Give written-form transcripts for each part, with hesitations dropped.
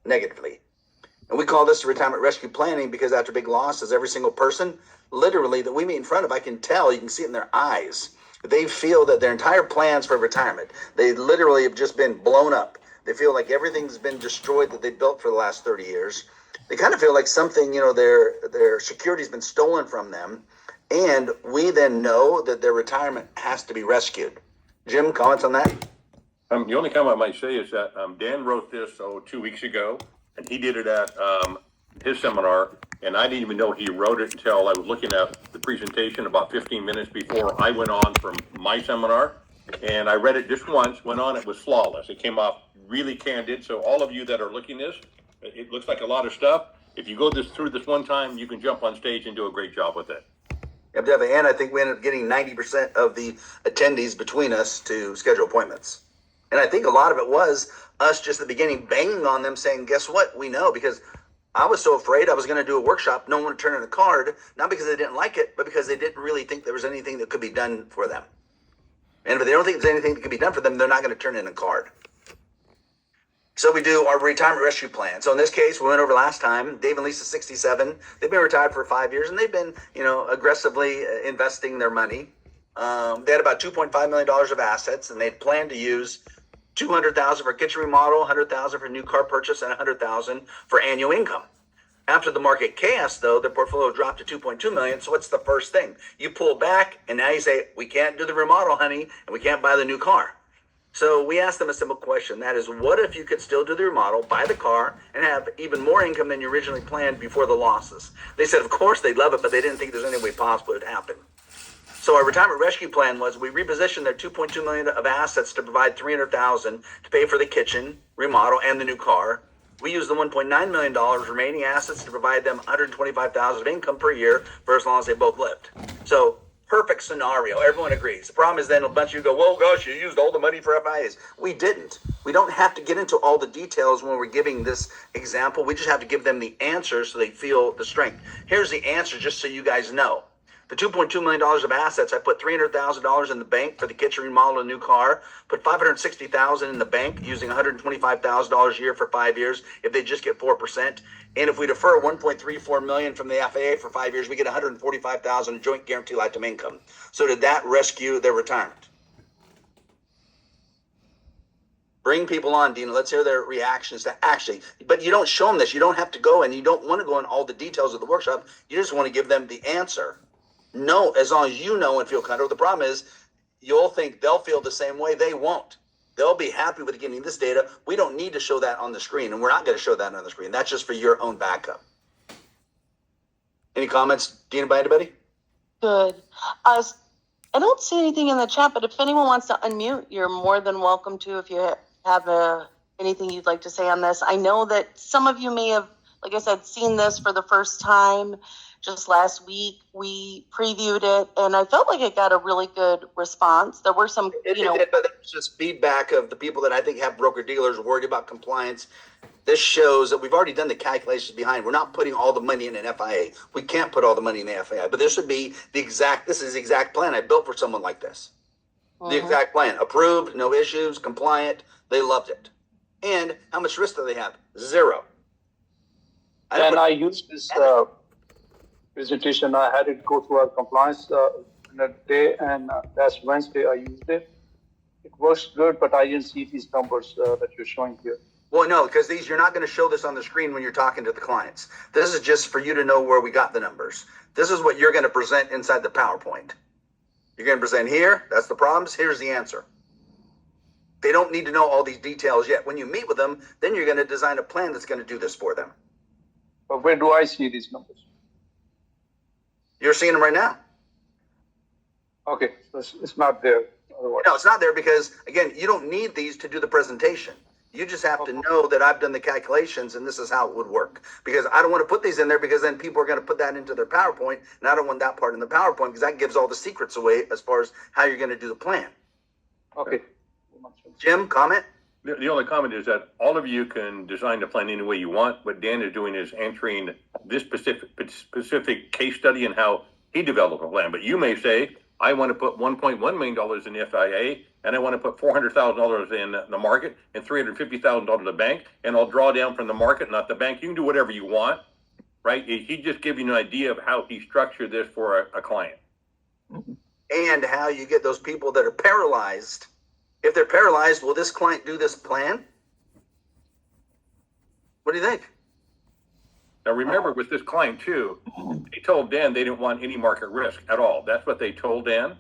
negatively. And we call this retirement rescue planning because after big losses, every single person literally that we meet in front of, I can tell, you can see it in their eyes. They feel that their entire plans for retirement, they literally have just been blown up. They feel like everything's been destroyed that they built for the last 30 years. They kind of feel like something, their security's been stolen from them. And we then know that their retirement has to be rescued. Jim, comments on that? The only comment I might say is that Dan wrote this 2 weeks ago, and he did it at his seminar, and I didn't even know he wrote it until I was looking at the presentation about 15 minutes before I went on from my seminar, and I read it just once, went on, it was flawless. It came off really candid, so all of you that are looking at this, it looks like a lot of stuff. If you go through this one time, you can jump on stage and do a great job with it. Yep, definitely. And I think we ended up getting 90% of the attendees between us to schedule appointments. And I think a lot of it was us just at the beginning banging on them saying, guess what? We know, because I was so afraid I was going to do a workshop. No one would turn in a card, not because they didn't like it, but because they didn't really think there was anything that could be done for them. And if they don't think there's anything that could be done for them, they're not going to turn in a card. So we do our retirement rescue plan. So in this case, we went over last time. Dave and Lisa, 67. They've been retired for 5 years, and they've been, aggressively investing their money. They had about $2.5 million of assets, and they'd planned to use $200,000 for kitchen remodel, $100,000 for new car purchase, and $100,000 for annual income. After the market chaos, though, their portfolio dropped to $2.2 million. So what's the first thing? You pull back, and now you say, we can't do the remodel, honey, and we can't buy the new car. So we asked them a simple question. That is, what if you could still do the remodel, buy the car, and have even more income than you originally planned before the losses? They said, of course, they'd love it, but they didn't think there's any way possible it would happen. So our retirement rescue plan was we repositioned their $2.2 million of assets to provide $300,000 to pay for the kitchen, remodel, and the new car. We used the $1.9 million remaining assets to provide them $125,000 of income per year for as long as they both lived. So perfect scenario. Everyone agrees. The problem is then a bunch of you go, well, gosh, you used all the money for FIAs. We didn't. We don't have to get into all the details when we're giving this example. We just have to give them the answer so they feel the strength. Here's the answer just so you guys know. The $2.2 million of assets, I put $300,000 in the bank for the kitchen remodel and new car, put $560,000 in the bank using $125,000 a year for 5 years if they just get 4%. And if we defer $1.34 million from the FIA for 5 years, we get $145,000 joint guarantee lifetime income. So did that rescue their retirement? Bring people on, Dina. Let's hear their reactions to actually, but you don't show them this. You don't have to go, and you don't want to go in all the details of the workshop. You just want to give them the answer. No, as long as you know and feel comfortable. The problem is you'll think they'll feel the same way. They won't. They'll be happy with getting this data. We don't need to show that on the screen, and we're not going to show that on the screen. That's just for your own backup. Any comments, Dina, by anybody? Good. I don't see anything in the chat, but if anyone wants to unmute, you're more than welcome to if you have anything you'd like to say on this. I know that some of you may have, like I said, seen this for the first time. Just last week, we previewed it, and I felt like it got a really good response. There were some, It did, but it was just feedback of the people that I think have broker-dealers worried about compliance. This shows that we've already done the calculations behind. We're not putting all the money in an FIA. We can't put all the money in the FIA, but this would be this is the exact plan I built for someone like this. The exact plan. Approved, no issues, compliant. They loved it. And how much risk do they have? Zero. I used this presentation. I had it go through our compliance in a day, and last Wednesday I used it. It works good, but I didn't see these numbers that you're showing here. Well, no, because you're not going to show this on the screen when you're talking to the clients. This is just for you to know where we got the numbers. This is what you're going to present inside the PowerPoint. You're going to present here. That's the problems. Here's the answer. They don't need to know all these details yet. When you meet with them, then you're going to design a plan that's going to do this for them. But where do I see these numbers? You're seeing them right now. Okay, so it's not there. Otherwise. No, it's not there because, again, you don't need these to do the presentation. You just have to know that I've done the calculations and this is how it would work. Because I don't want to put these in there because then people are going to put that into their PowerPoint, and I don't want that part in the PowerPoint because that gives all the secrets away as far as how you're going to do the plan. Okay. Jim, comment? The only comment is that all of you can design the plan any way you want. What Dan is doing is answering this specific case study and how he developed a plan. But you may say, I want to put $1.1 million in the FIA and I want to put $400,000 in the market and $350,000 in the bank, and I'll draw down from the market, not the bank. You can do whatever you want, right? He just giving you an idea of how he structured this for a client. And how you get those people that are paralyzed. If they're paralyzed, will this client do this plan? What do you think? Now remember, with this client too, they told Dan they didn't want any market risk at all. That's what they told Dan.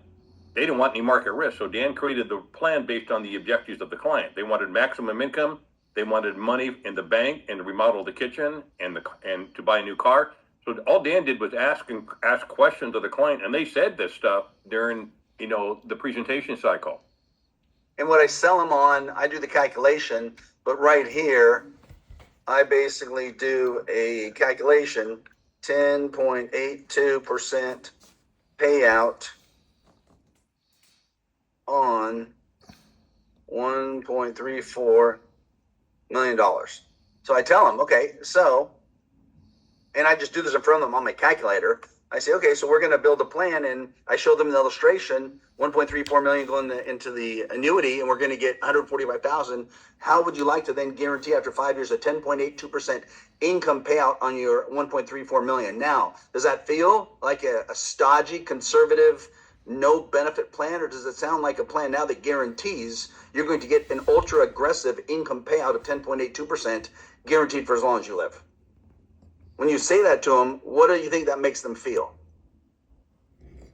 They didn't want any market risk. So Dan created the plan based on the objectives of the client. They wanted maximum income. They wanted money in the bank and to remodel the kitchen and to buy a new car. So all Dan did was ask questions of the client, and they said this stuff during, the presentation cycle. And what I sell them on, I do the calculation, but right here, I basically do a calculation, 10.82% payout on $1.34 million. So I tell them, okay, and I just do this in front of them on my calculator. I say, okay, so we're going to build a plan, and I show them the illustration, 1.34 million going into the annuity, and we're going to get 145,000. How would you like to then guarantee after 5 years a 10.82% income payout on your 1.34 million? Now, does that feel like a stodgy, conservative, no benefit plan, or does it sound like a plan now that guarantees you're going to get an ultra aggressive income payout of 10.82% guaranteed for as long as you live? When you say that to them, what do you think that makes them feel?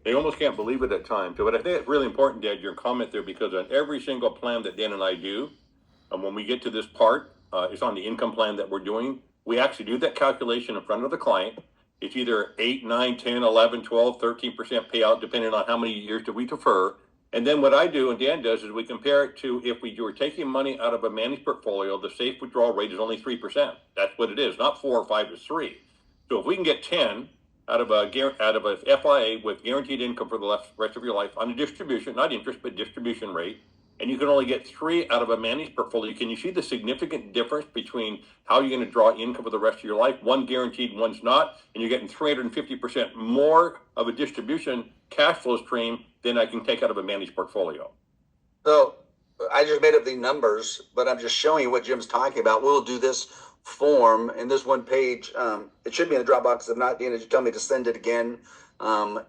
They almost can't believe it at times. So, but I think it's really important, Dad, your comment there, because on every single plan that Dan and I do, and when we get to this part, it's on the income plan that we're doing. We actually do that calculation in front of the client. It's either 8, 9, 10, 11, 12, 13% payout, depending on how many years do we defer. And then what I do and Dan does is we compare it to if we were taking money out of a managed portfolio, the safe withdrawal rate is only 3%. That's what it is, not 4 or 5, it's 3. So if we can get 10 out of a FIA with guaranteed income for the rest of your life on a distribution, not interest, but distribution rate, and you can only get 3 out of a managed portfolio, can you see the significant difference between how you're going to draw income for the rest of your life? One guaranteed, one's not, and you're getting 350% more of a distribution cash flow stream than I can take out of a managed portfolio. So I just made up the numbers, but I'm just showing you what Jim's talking about. We'll do this form in this one page. It should be in the Dropbox. If not, Dana, just tell me to send it again.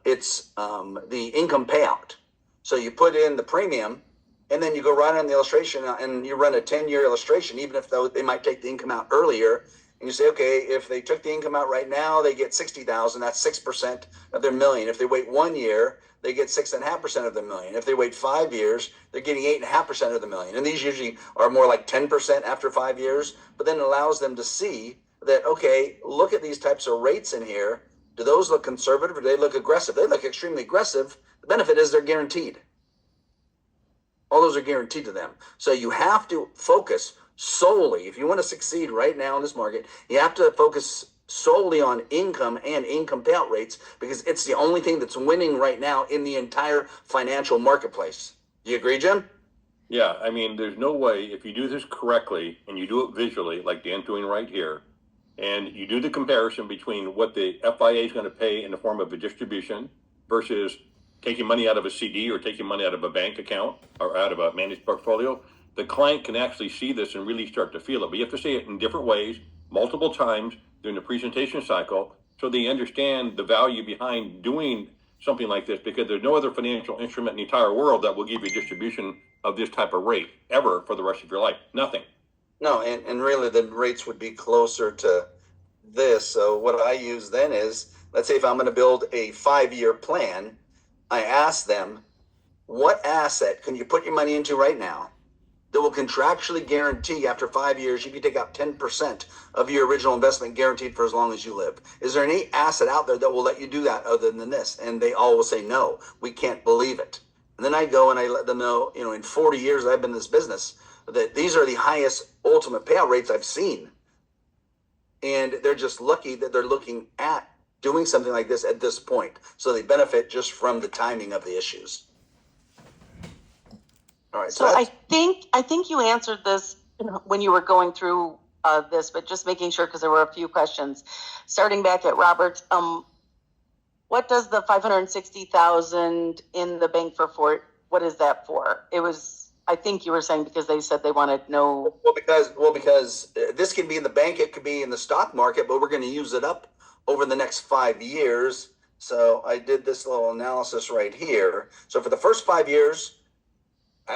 It's the income payout. So you put in the premium, and then you go right on the illustration, and you run a 10-year illustration, even if they might take the income out earlier. And you say, okay, if they took the income out right now, they get 60,000. That's 6% of their million. If they wait 1 year, they get 6.5% of the million. If they wait 5 years, they're getting 8.5% of the million. And these usually are more like 10% after 5 years. But then it allows them to see that, okay, look at these types of rates in here. Do those look conservative or do they look aggressive? They look extremely aggressive. The benefit is they're guaranteed. All those are guaranteed to them. So you have to focus solely, if you want to succeed right now in this market, you have to focus solely on income and income payout rates, because it's the only thing that's winning right now in the entire financial marketplace. Do you agree, Jim? Yeah, I mean, there's no way, if you do this correctly and you do it visually, like Dan's doing right here, and you do the comparison between what the FIA is going to pay in the form of a distribution versus taking money out of a CD or taking money out of a bank account or out of a managed portfolio, the client can actually see this and really start to feel it. But you have to say it in different ways, multiple times during the presentation cycle, so they understand the value behind doing something like this, because there's no other financial instrument in the entire world that will give you a distribution of this type of rate ever for the rest of your life. Nothing. No, and really the rates would be closer to this. So what I use then is, let's say if I'm going to build a 5-year plan, I ask them, what asset can you put your money into right now that will contractually guarantee after 5 years you can take out 10% of your original investment guaranteed for as long as you live? Is there any asset out there that will let you do that other than this? And they all will say, no, we can't believe it. And then I go and I let them know, in 40 years I've been in this business, that these are the highest ultimate payout rates I've seen. And they're just lucky that they're looking at doing something like this at this point. So they benefit just from the timing of the issues. All right. So I think you answered this when you were going through this, but just making sure, because there were a few questions. Starting back at Robert, what does the $560,000 in the bank for what is that for? It was, I think you were saying because they said they wanted no, Because this can be in the bank, it could be in the stock market, but we're going to use it up over the next 5 years. So I did this little analysis right here. So for the first 5 years,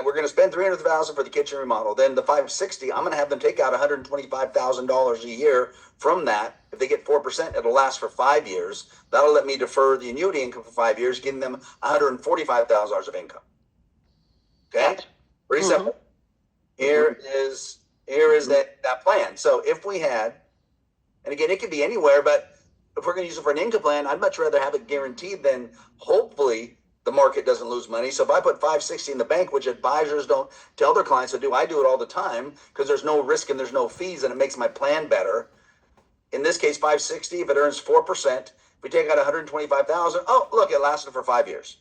we're going to spend $300,000 for the kitchen remodel. Then the 560, I'm going to have them take out $125,000 a year from that. If they get 4%, it'll last for 5 years. That'll let me defer the annuity income for 5 years, giving them $145,000 of income. Okay, pretty simple. Here is that plan. So if we had, and again, it could be anywhere, but if we're going to use it for an income plan, I'd much rather have it guaranteed than hopefully the market doesn't lose money. So if I put 560 in the bank, which advisors don't tell their clients to do, I do it all the time because there's no risk and there's no fees and it makes my plan better. In this case, 560, if it earns 4%, if we take out 125,000, oh, look, it lasted for 5 years.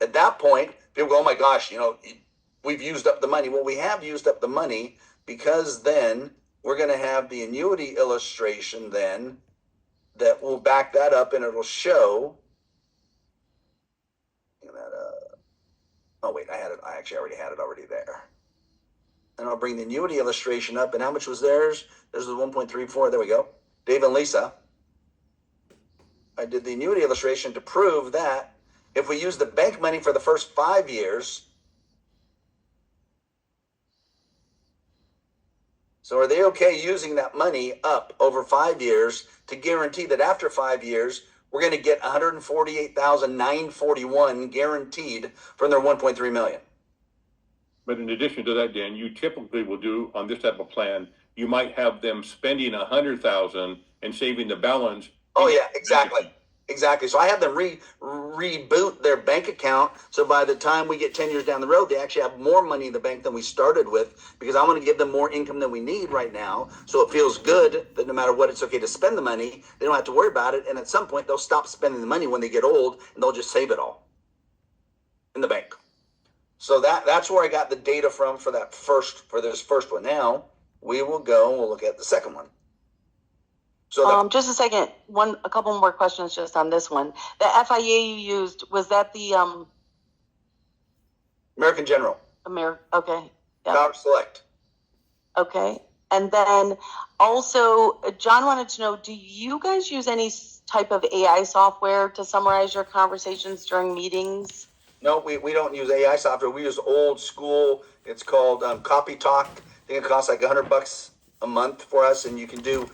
At that point, people go, oh my gosh, we've used up the money. Well, we have used up the money because then we're going to have the annuity illustration then that will back that up and it'll show. Oh wait, I actually already had it already there. And I'll bring the annuity illustration up. And how much was theirs? Theirs was 1.34. There we go. Dave and Lisa. I did the annuity illustration to prove that if we use the bank money for the first 5 years, so are they okay using that money up over 5 years to guarantee that after 5 years, we're going to get $148,941 guaranteed from their 1.3 million. But in addition to that, Dan, you typically will do on this type of plan, you might have them spending 100,000 and saving the balance. Oh yeah, exactly. Exactly. So I have them reboot their bank account. So by the time we get 10 years down the road, they actually have more money in the bank than we started with, because I want to give them more income than we need right now. So it feels good that no matter what, it's okay to spend the money. They don't have to worry about it. And at some point, they'll stop spending the money when they get old and they'll just save it all in the bank. So that's where I got the data from for this first one. Now we will go and we'll look at the second one. So just a second, a couple more questions just on this one. The FIA you used, was that the American General. Okay. Yeah. Dollar Select. Okay. And then also, John wanted to know, do you guys use any type of AI software to summarize your conversations during meetings? No, we don't use AI software. We use old school. It's called Copy Talk. I think it costs like $100 a month for us, and you can do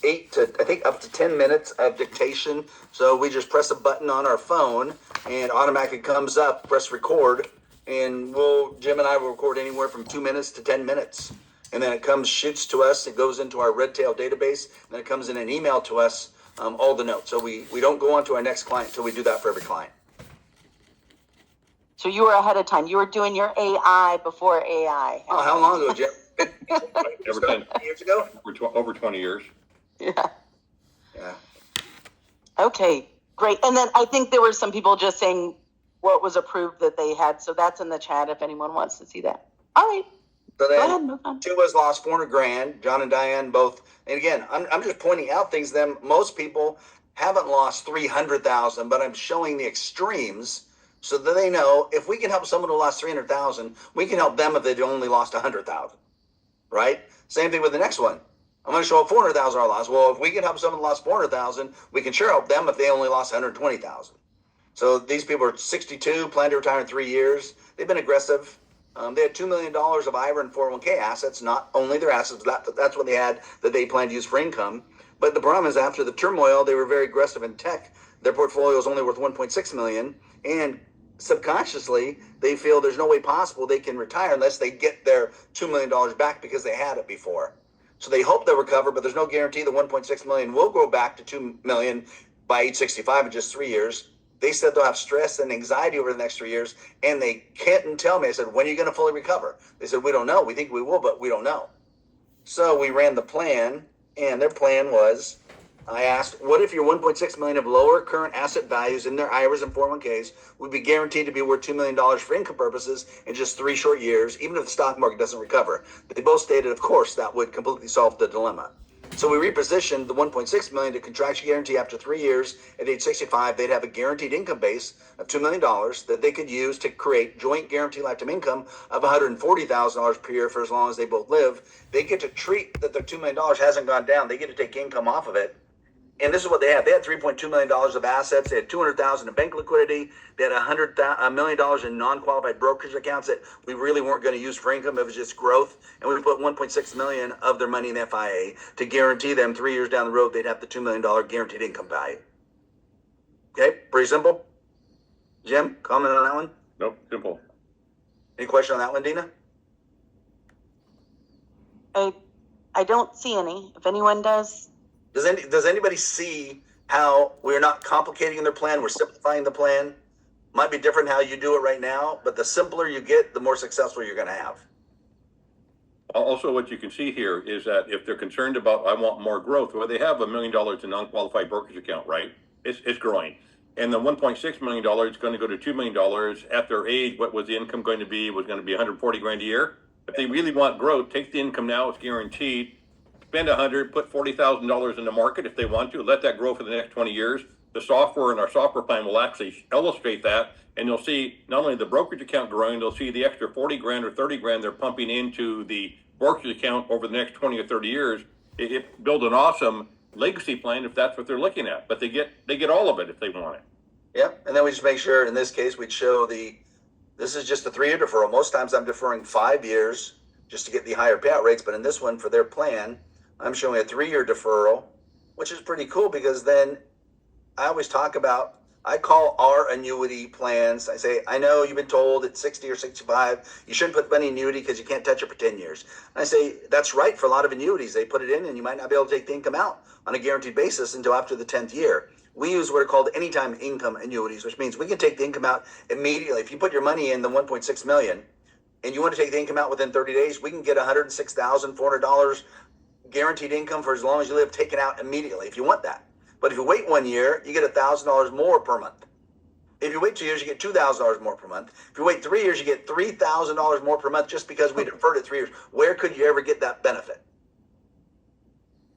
8 to, I think, up to 10 minutes of dictation. So we just press a button on our phone and automatically comes up, press record, and Jim and I will record anywhere from 2 minutes to 10 minutes. And then it shoots to us, it goes into our Redtail database, and then it comes in an email to us, all the notes. So we don't go on to our next client until we do that for every client. So you were ahead of time. You were doing your AI before AI. Oh, how long ago, Jim? Over 10 years ago? Over 20 years. Yeah. Yeah. Okay, great. And then I think there were some people just saying what was approved that they had. So that's in the chat if anyone wants to see that. All right. So then, go ahead, move on. Two of us lost $400,000. John and Diane both. And again, I'm just pointing out things. Most people haven't lost $300,000, but I'm showing the extremes so that they know if we can help someone who lost $300,000, we can help them if they only lost $100,000. Right? Same thing with the next one. I'm going to show a $400,000 loss. Well, if we can help someone who lost $400,000, we can sure help them if they only lost $120,000. So these people are 62, plan to retire in 3 years. They've been aggressive. They had $2 million of IRA and 401k assets, not only their assets, that's what they had that they planned to use for income. But the problem is after the turmoil, they were very aggressive in tech. Their portfolio is only worth $1.6 million. And subconsciously, they feel there's no way possible they can retire unless they get their $2 million back because they had it before. So they hope they'll recover, but there's no guarantee the 1.6 million will go back to 2 million by age 65 in just 3 years. They said they'll have stress and anxiety over the next 3 years, and they can't tell me. I said, when are you going to fully recover? They said, we don't know. We think we will, but we don't know. So we ran the plan, and their plan was, I asked, what if your 1.6 million of lower current asset values in their IRAs and 401ks would be guaranteed to be worth $2 million for income purposes in just 3 short years, even if the stock market doesn't recover? They both stated, of course, that would completely solve the dilemma. So we repositioned the 1.6 million to contractual guarantee after 3 years. At age 65, they'd have a guaranteed income base of $2 million that they could use to create joint guaranteed lifetime income of $140,000 per year for as long as they both live. They get to treat that their $2 million hasn't gone down. They get to take income off of it. And this is what they had. They had $3.2 million of assets. They had $200,000 in bank liquidity. They had $100 million in non-qualified brokerage accounts that we really weren't going to use for income. It was just growth. And we put $1.6 million of their money in FIA to guarantee them 3 years down the road, they'd have the $2 million guaranteed income value. Okay, pretty simple. Jim, comment on that one? Nope, simple. Any question on that one, Dina? I don't see any. If anyone does, Does anybody see how we're not complicating their plan? We're simplifying the plan. Might be different how you do it right now, but the simpler you get, the more successful you're going to have. Also, what you can see here is that if they're concerned about, I want more growth, well, they have $1 million in non-qualified brokerage account, right? It's growing. And the $1.6 million is going to go to $2 million. At their age, what was the income going to be? Was going to be 140 grand a year. If they really want growth, take the income now, it's guaranteed. Spend 100, put $40,000 in the market if they want to. Let that grow for the next 20 years. The software in our software plan will actually illustrate that, and you'll see not only the brokerage account growing, they'll see the extra 40 grand or 30 grand they're pumping into the brokerage account over the next 20 or 30 years. It build an awesome legacy plan if that's what they're looking at. But they get all of it if they want it. Yep. And then we just make sure in this case we'd show this is just a 3-year deferral. Most times I'm deferring 5 years just to get the higher payout rates, but in this one for their plan, I'm showing a 3-year deferral, which is pretty cool because then I always talk about, I call our annuity plans. I say, I know you've been told at 60 or 65, you shouldn't put money in annuity because you can't touch it for 10 years. And I say, that's right for a lot of annuities. They put it in and you might not be able to take the income out on a guaranteed basis until after the 10th year. We use what are called anytime income annuities, which means we can take the income out immediately. If you put your money in the 1.6 million and you want to take the income out within 30 days, we can get $106,400 guaranteed income for as long as you live taken out immediately if you want that. But if you wait 1 year, you get $1,000 more per month. If you wait 2 years, you get $2,000 more per month. If you wait 3 years, you get $3,000 more per month just because we deferred it 3 years. Where could you ever get that benefit?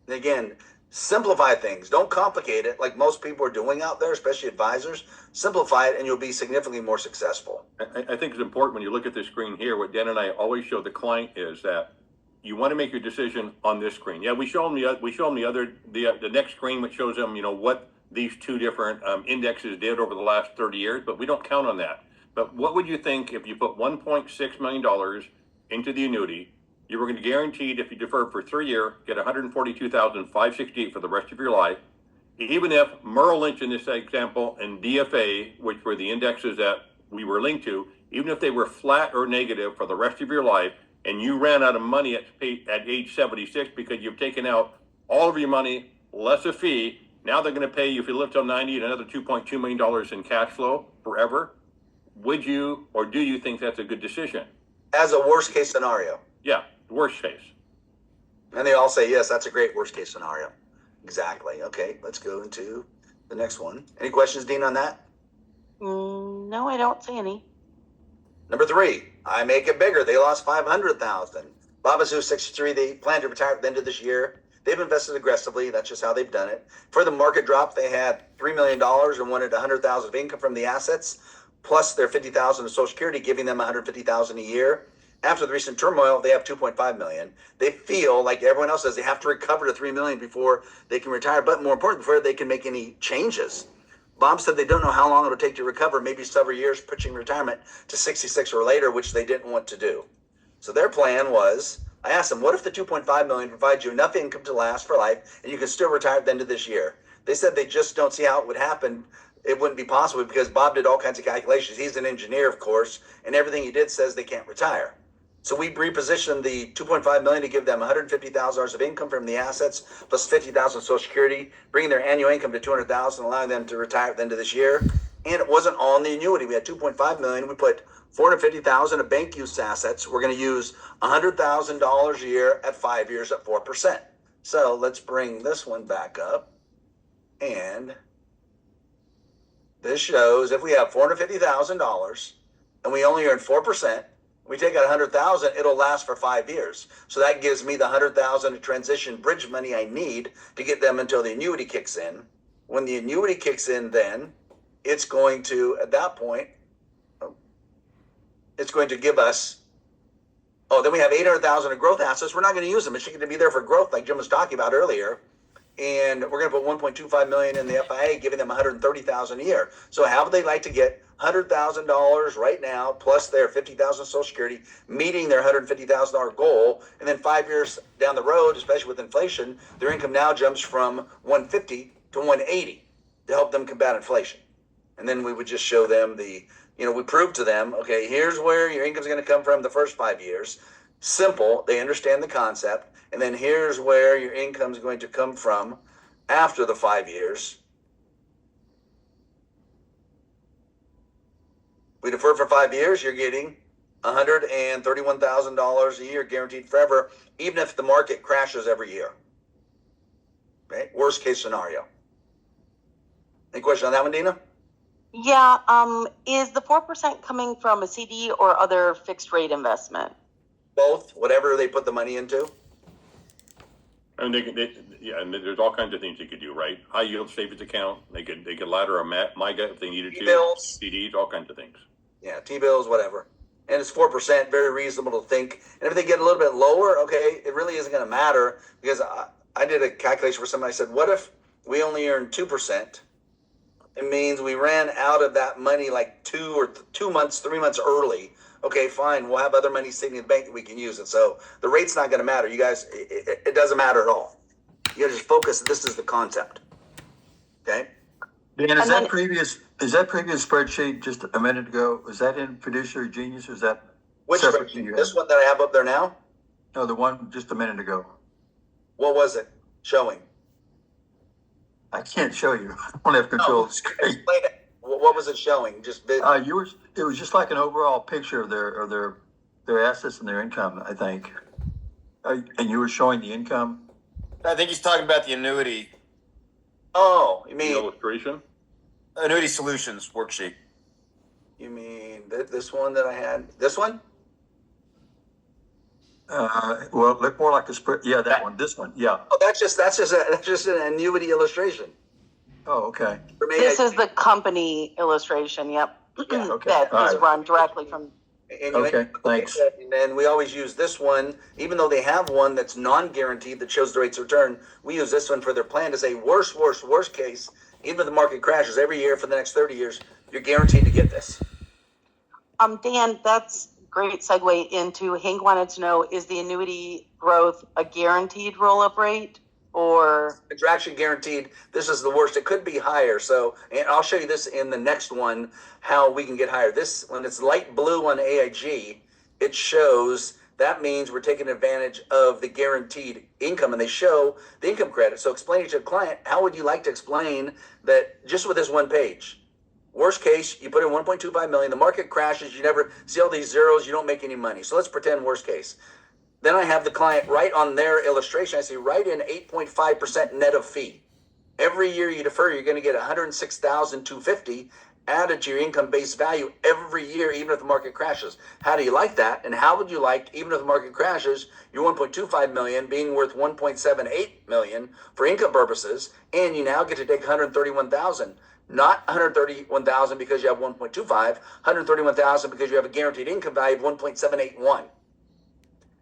And again, simplify things. Don't complicate it like most people are doing out there, especially advisors. Simplify it and you'll be significantly more successful. I think it's important when you look at this screen here, what Dan and I always show the client is that you want to make your decision on this screen. Yeah, we show them the next screen, which shows them, what these two different indexes did over the last 30 years, but we don't count on that. But what would you think if you put $1.6 million into the annuity? You were going to guaranteed, if you defer for 3 years, get $142,568 for the rest of your life. Even if Merrill Lynch in this example and DFA, which were the indexes that we were linked to, even if they were flat or negative for the rest of your life, and you ran out of money at age 76 because you've taken out all of your money, less a fee, now they're going to pay you, if you live till 90, and another $2.2 million in cash flow forever. Would you or do you think that's a good decision? As a worst case scenario. Yeah, worst case. And they all say, yes, that's a great worst case scenario. Exactly. Okay, let's go into the next one. Any questions, Dean, on that? no, I don't see any. Number 3, I make it bigger. They lost $500,000. Babazu 63, they plan to retire at the end of this year. They've invested aggressively. That's just how they've done it. For the market drop, they had $3 million and wanted $100,000 of income from the assets, plus their $50,000 of Social Security, giving them $150,000 a year. After the recent turmoil, they have $2.5 million. They feel like everyone else does, they have to recover to $3 million before they can retire, but more important, before they can make any changes. Bob said they don't know how long it'll take to recover, maybe several years, pushing retirement to 66 or later, which they didn't want to do. So their plan was, I asked them, what if the $2.5 million provides you enough income to last for life and you can still retire at the end of this year? They said they just don't see how it would happen. It wouldn't be possible because Bob did all kinds of calculations. He's an engineer, of course, and everything he did says they can't retire. So we repositioned the $2.5 million to give them $150,000 of income from the assets, plus $50,000 Social Security, bringing their annual income to $200,000, allowing them to retire at the end of this year. And it wasn't all in the annuity. We had $2.5 million. We put $450,000 of bank use assets. We're going to use $100,000 a year at 5 years at 4%. So let's bring this one back up. And this shows if we have $450,000 and we only earn 4%, We take out 100,000, it'll last for 5 years. So that gives me the 100,000 of transition bridge money I need to get them until the annuity kicks in. When the annuity kicks in, then it's going to, at that point, it's going to give us. Oh, then we have 800,000 of growth assets. We're not going to use them. It's going to be there for growth, like Jim was talking about earlier. And we're going to put 1.25 million in the FIA, giving them 130,000 a year. So how would they like to get $100,000 right now, plus their 50,000 Social Security, meeting their $150,000 goal, and then 5 years down the road, especially with inflation, their income now jumps from 150 to 180 to help them combat inflation. And then we would just show them we prove to them, okay, here's where your income's going to come from the first 5 years. Simple, they understand the concept. And then here's where your income's going to come from after the 5 years. We defer for 5 years, you're getting $131,000 a year guaranteed forever, even if the market crashes every year. Okay, worst case scenario. Any question on that one, Dina? Yeah, is the 4% coming from a CD or other fixed rate investment? Both, whatever they put the money into. And and there's all kinds of things they could do, right? High yield savings account. They could ladder a MIGA if they needed to. T-bills. CDs, all kinds of things. Yeah, T-bills, whatever. And it's 4%, very reasonable to think. And if they get a little bit lower, okay, it really isn't going to matter, because I did a calculation for somebody. I said, what if we only earn 2%? It means we ran out of that money like 2 months, 3 months early. Okay, fine. We'll have other money sitting in the bank that we can use it. So the rate's not going to matter. You guys, it doesn't matter at all. You got to just focus. This is the concept. Okay. Dan, is that previous spreadsheet just a minute ago? Was that in Fiduciary Genius, or is that Which separate? spreadsheet? This one that I have up there now? No, the one just a minute ago. What was it showing? I can't show you. I don't have control of the screen. Explain it. What was it showing? Just bit. It was just like an overall picture of their assets and their income, I think. And you were showing the income. I think he's talking about the annuity Oh, you The mean illustration. annuity solutions worksheet. this one that I had? This one? Well, it looked more like a spread. Yeah, that one. This one. Yeah. Oh, that's just an annuity illustration. Oh, okay. For me, This is the company illustration, yep. Yeah, okay. That All is right. run directly from, Okay, thanks. And then we always use this one, even though they have one that's non-guaranteed that shows the rates of return. We use this one for their plan to say worst case, even if the market crashes every year for the next 30 years, you're guaranteed to get this. Dan, that's great segue into, Hank wanted to know, is the annuity growth a guaranteed roll-up rate or? It's actually guaranteed. This is the worst. It could be higher. So, and I'll show you this in the next one, how we can get higher. This, when it's light blue on AIG, it shows, that means we're taking advantage of the guaranteed income, and they show the income credit. So explain it to a client, how would you like to explain that just with this one page? Worst case, you put in 1.25 million, the market crashes, you never see all these zeros, you don't make any money. So let's pretend worst case. Then I have the client write on their illustration, I say write in 8.5% net of fee. Every year you defer, you're going to get 106,250 added to your income base value every year, even if the market crashes. How do you like that? And how would you like, even if the market crashes, your 1.25 million being worth 1.78 million for income purposes, and you now get to take 131,000. Not 131,000 because you have 1.25, 131,000 because you have a guaranteed income value of 1.781.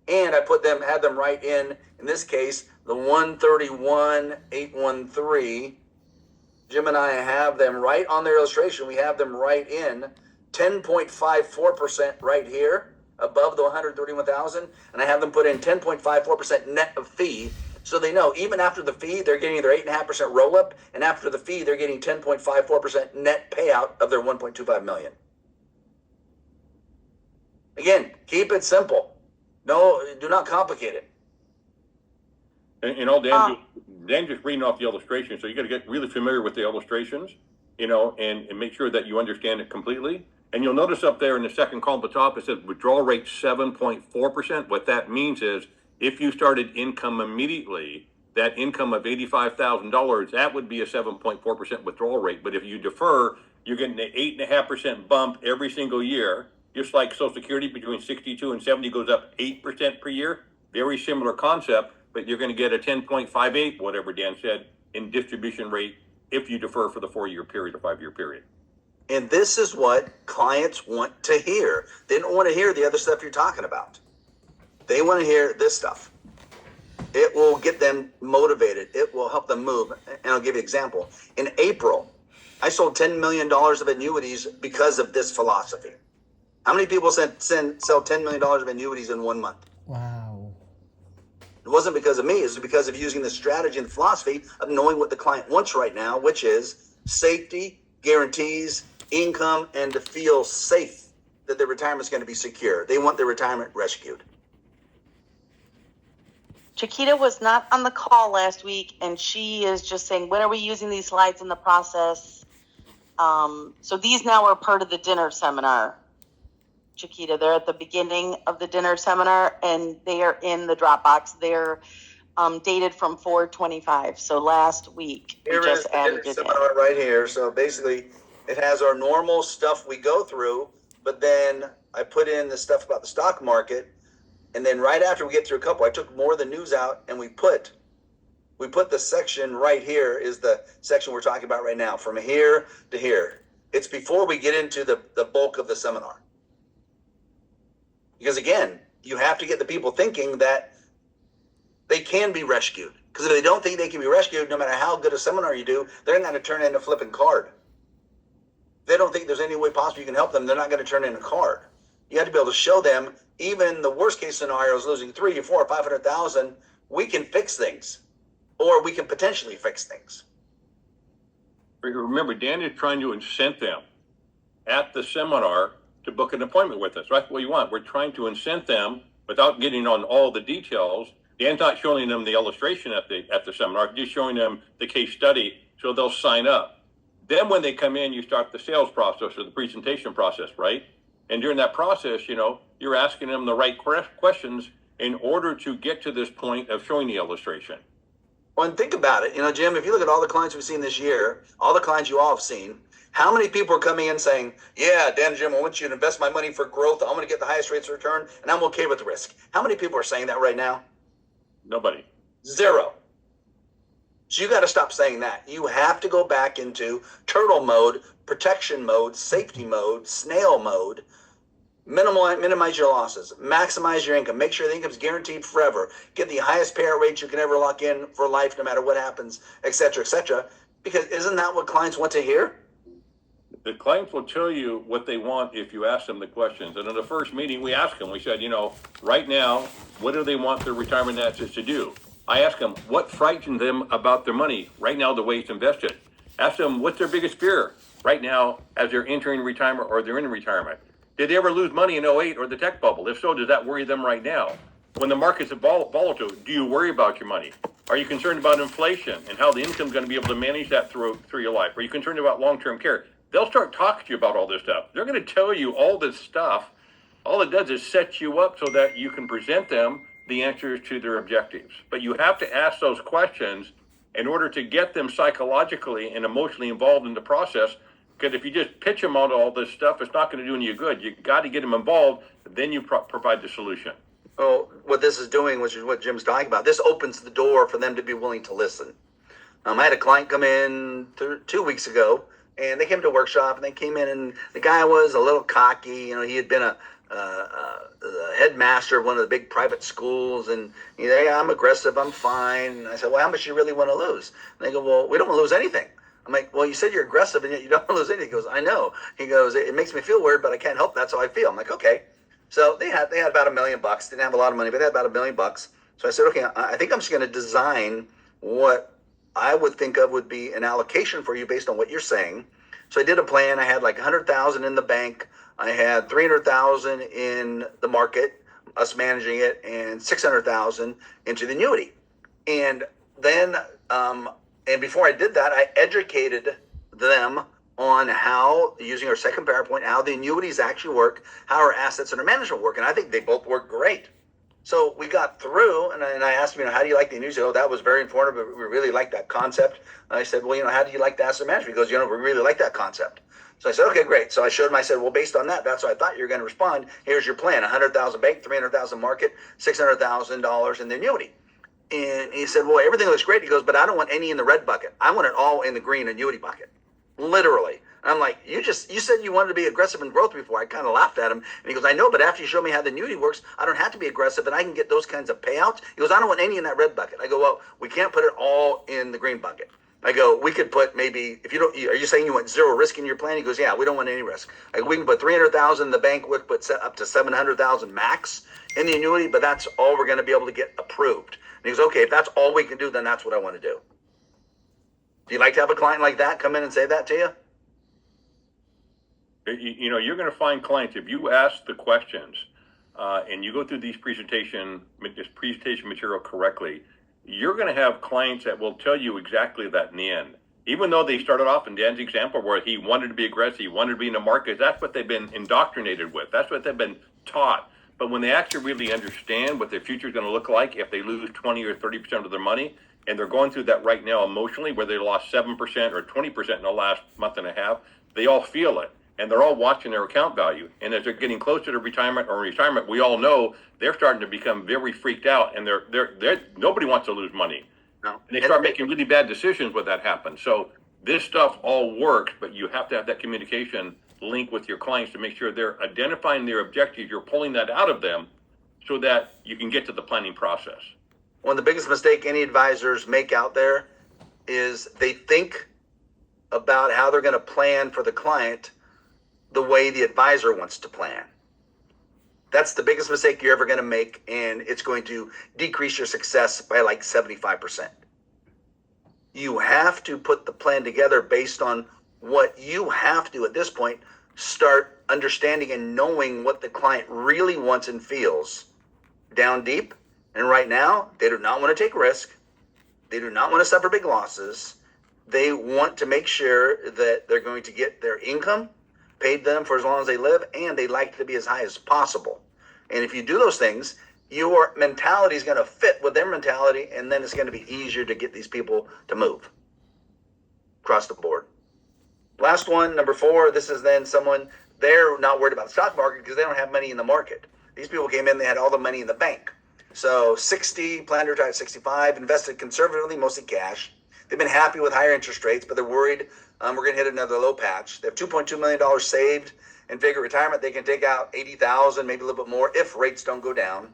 And I had them write in this case, the 131,813. Jim and I have them right on their illustration. We have them write in 10.54% right here above the 131,000. And I have them put in 10.54% net of fee. So they know even after the fee, they're getting their 8.5% roll up. And after the fee, they're getting 10.54% net payout of their 1.25 million. Again, keep it simple. No, do not complicate it. And Dan just reading off the illustration, so you got to get really familiar with the illustrations, and make sure that you understand it completely. And you'll notice up there in the second column at the top, it says withdrawal rate 7.4%. What that means is if you started income immediately, that income of $85,000, that would be a 7.4% withdrawal rate. But if you defer, you're getting an 8.5% bump every single year. just like Social Security between 62 and 70 goes up 8% per year. Very similar concept, but you're going to get a 10.58, whatever Dan said, in distribution rate if you defer for the 4-year period or 5-year period. And this is what clients want to hear. They don't want to hear the other stuff you're talking about. They want to hear this stuff. It will get them motivated. It will help them move. And I'll give you an example. In April, I sold $10 million of annuities because of this philosophy. How many people sell $10 million of annuities in 1 month? Wow. It wasn't because of me. It was because of using the strategy and the philosophy of knowing what the client wants right now, which is safety, guarantees, income, and to feel safe that their retirement is going to be secure. They want their retirement rescued. Chiquita was not on the call last week, and she is just saying, when are we using these slides in the process? So these now are part of the dinner seminar. Chiquita, they're at the beginning of the dinner seminar, and they are in the Dropbox. They're dated from 4/25, so last week. Here we is just the added dinner it in. seminar right here. So basically, it has our normal stuff we go through, but then I put in the stuff about the stock market. And then right after we get through a couple, I took more of the news out and we put the section right here is the section we're talking about right now, from here to here. It's before we get into the bulk of the seminar. Because again, you have to get the people thinking that they can be rescued. Because if they don't think they can be rescued, no matter how good a seminar you do, they're not going to turn in a flipping card. If they don't think there's any way possible you can help them, they're not going to turn in a card. You have to be able to show them, even the worst case scenario is losing 3 or 4 or 500,000. We can fix things, or we can potentially fix things. Remember, Dan is trying to incent them at the seminar to book an appointment with us. That's what you want. We're trying to incent them without getting on all the details. Dan's not showing them the illustration at the seminar, just showing them the case study so they'll sign up. Then when they come in, you start the sales process or the presentation process, right? And during that process, you're asking them the right questions in order to get to this point of showing the illustration. Well, and think about it. Jim, if you look at all the clients we've seen this year, all the clients you all have seen, how many people are coming in saying, yeah, Dan and Jim, I want you to invest my money for growth. I'm going to get the highest rates of return, and I'm okay with the risk. How many people are saying that right now? Nobody. 0. So you got to stop saying that. You have to go back into turtle mode, protection mode, safety mode, snail mode. Minimize your losses, maximize your income, make sure the income's guaranteed forever, get the highest payout rate you can ever lock in for life, no matter what happens, et cetera, because isn't that what clients want to hear? The clients will tell you what they want if you ask them the questions. And in the first meeting, we asked them, we said, right now, what do they want their retirement assets to do? I asked them, what frightens them about their money right now, the way it's invested? Ask them, what's their biggest fear right now as they're entering retirement or they're in retirement? Did they ever lose money in 08 or the tech bubble? If so, does that worry them right now? When the markets are volatile, do you worry about your money? Are you concerned about inflation and how the income is going to be able to manage that through your life? Are you concerned about long-term care? They'll start talking to you about all this stuff. They're going to tell you all this stuff. All it does is set you up so that you can present them the answers to their objectives. But you have to ask those questions in order to get them psychologically and emotionally involved in the process. Because if you just pitch them on all this stuff, it's not going to do any good. You got to get them involved, then you provide the solution. Well, what this is doing, which is what Jim's talking about, this opens the door for them to be willing to listen. I had a client come in 2 weeks ago, and they came to a workshop, and they came in, and the guy was a little cocky. He had been a headmaster of one of the big private schools, and hey, I'm aggressive, I'm fine. And I said, well, how much do you really want to lose? And they go, well, we don't want to lose anything. I'm like, well, you said you're aggressive and yet you don't lose anything. He goes, I know. He goes, it makes me feel weird, but I can't help. That's how I feel. I'm like, okay. So they had about $1 million. Didn't have a lot of money, but they had about $1 million. So I said, okay, I think I'm just going to design what I would think of would be an allocation for you based on what you're saying. So I did a plan. I had like 100,000 in the bank. I had 300,000 in the market, us managing it, and 600,000 into the annuity. And then, and before I did that, I educated them on how, using our second PowerPoint, how the annuities actually work, how our assets under management work. And I think they both work great. So we got through, and I asked him, how do you like the news? Oh, that was very informative. We really like that concept. And I said, well, how do you like the asset management? He goes, we really like that concept. So I said, okay, great. So I showed him, I said, well, based on that, that's what I thought you were going to respond. Here's your plan: 100,000 bank, 300,000 market, $600,000 in the annuity. And he said, well, everything looks great. He goes, but I don't want any in the red bucket. I want it all in the green annuity bucket. Literally. I'm like, you said you wanted to be aggressive in growth before. I kind of laughed at him. And he goes, I know, but after you show me how the annuity works, I don't have to be aggressive and I can get those kinds of payouts. He goes, I don't want any in that red bucket. I go, well, we can't put it all in the green bucket. I go, we could put maybe, if you don't, are you saying you want zero risk in your plan? He goes, yeah, we don't want any risk. I go, we can put 300,000 in the bank, we put up to 700,000 max in the annuity, but that's all we're going to be able to get approved. And he goes, okay, if that's all we can do, then that's what I want to do. Do you like to have a client like that come in and say that to you? You're going to find clients, if you ask the questions and you go through this presentation material correctly, you're going to have clients that will tell you exactly that in the end. Even though they started off in Dan's example where he wanted to be aggressive, he wanted to be in the market, that's what they've been indoctrinated with. That's what they've been taught. But when they actually really understand what their future is going to look like if they lose 20 or 30% of their money, and they're going through that right now emotionally, where they lost 7% or 20% in the last month and a half, they all feel it. And they're all watching their account value. And as they're getting closer to retirement, we all know they're starting to become very freaked out, and they're nobody wants to lose money. No. And they start making really bad decisions when that happens. So this stuff all works, but you have to have that communication link with your clients to make sure they're identifying their objectives. You're pulling that out of them so that you can get to the planning process. One of the biggest mistakes any advisors make out there is they think about how they're going to plan for the client the way the advisor wants to plan. That's the biggest mistake you're ever going to make, and it's going to decrease your success by like 75%. You have to put the plan together based on what you have to, at this point, start understanding and knowing what the client really wants and feels down deep. And right now, they do not want to take risk. They do not want to suffer big losses. They want to make sure that they're going to get their income paid them for as long as they live, and they like to be as high as possible. And if you do those things, your mentality is going to fit with their mentality, and then it's going to be easier to get these people to move across the board. Last one, number 4, this is then someone, they're not worried about the stock market because they don't have money in the market. These people came in, they had all the money in the bank. So 60, planned to retire at 65, invested conservatively, mostly cash. They've been happy with higher interest rates, but they're worried we're going to hit another low patch. They have $2.2 million saved in figure retirement. They can take out $80,000, maybe a little bit more if rates don't go down.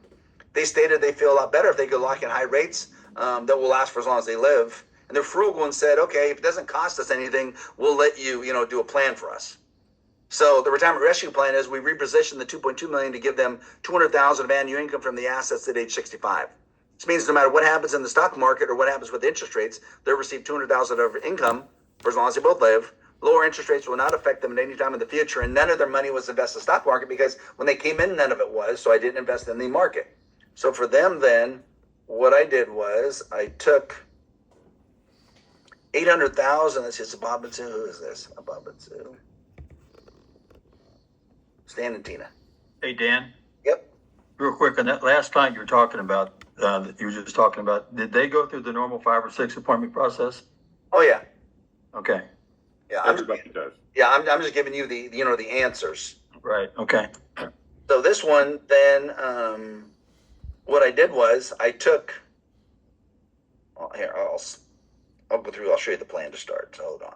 They stated they feel a lot better if they could lock in high rates that will last for as long as they live. And they're frugal and said, okay, if it doesn't cost us anything, we'll let you, do a plan for us. So the retirement rescue plan is we reposition the $2.2 million to give them $200,000 of annual income from the assets at age 65. This means no matter what happens in the stock market or what happens with interest rates, they'll receive $200,000 of income for as long as they both live. Lower interest rates will not affect them at any time in the future, and none of their money was invested in the stock market because when they came in, none of it was, so I didn't invest in the market. So for them then, what I did was I took $800,000. This is Bob and Sue. Who is this? Bob and Sue. Stan and Tina. Hey, Dan, Yep. real quick, on that last client you were talking about, that you were just talking about, did they go through the normal 5 or 6 appointment process? Oh yeah. Okay, Yeah. Everybody does. I'm just giving you the answers. right, okay. So this one, then, what I did was I took. Well, here I'll go through. I'll show you the plan to start. So hold on.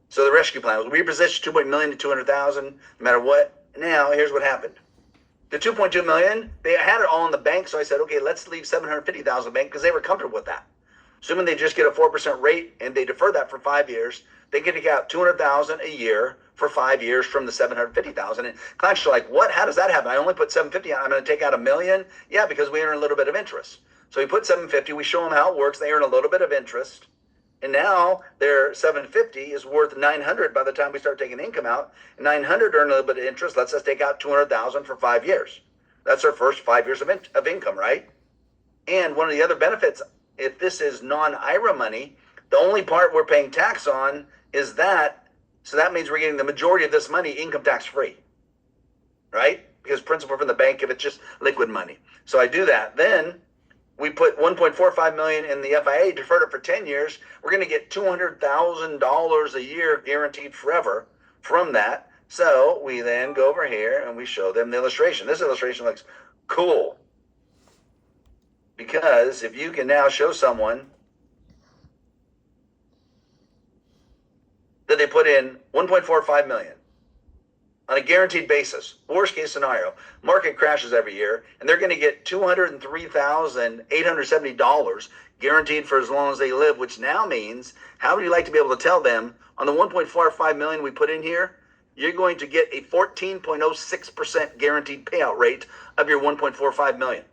So the rescue plan was we repositioned $2 million to $200,000, no matter what. Now here's what happened. The $2.2 million, they had it all in the bank. So I said, okay, let's leave $750,000 bank because they were comfortable with that. Assuming they just get a 4% rate and they defer that for 5 years, they get to get out $200,000 a year for 5 years from the $750,000. And clients are like, what? How does that happen? I only put $750 out. I'm going to take out $1 million. Yeah, because we earn a little bit of interest. So we put $750. We show them how it works. They earn a little bit of interest. And now their $750 is worth $900 by the time we start taking income out. And $900 earn a little bit of interest. Let's just take out $200,000 for 5 years. That's our first 5 years of income, right? And one of the other benefits, if this is non-IRA money, the only part we're paying tax on is that. So that means we're getting the majority of this money income tax free, right? Because principal from the bank, if it's just liquid money. So I do that. Then we put 1.45 million in the FIA, deferred it for 10 years. We're going to get $200,000 a year guaranteed forever from that. So we then go over here and we show them the illustration. This illustration looks cool because if you can now show someone that they put in 1.45 million on a guaranteed basis, worst case scenario, market crashes every year, and they're going to get $203,870 guaranteed for as long as they live, which now means, how would you like to be able to tell them, on the 1.45 million we put in here, you're going to get a 14.06% guaranteed payout rate of your 1.45 million.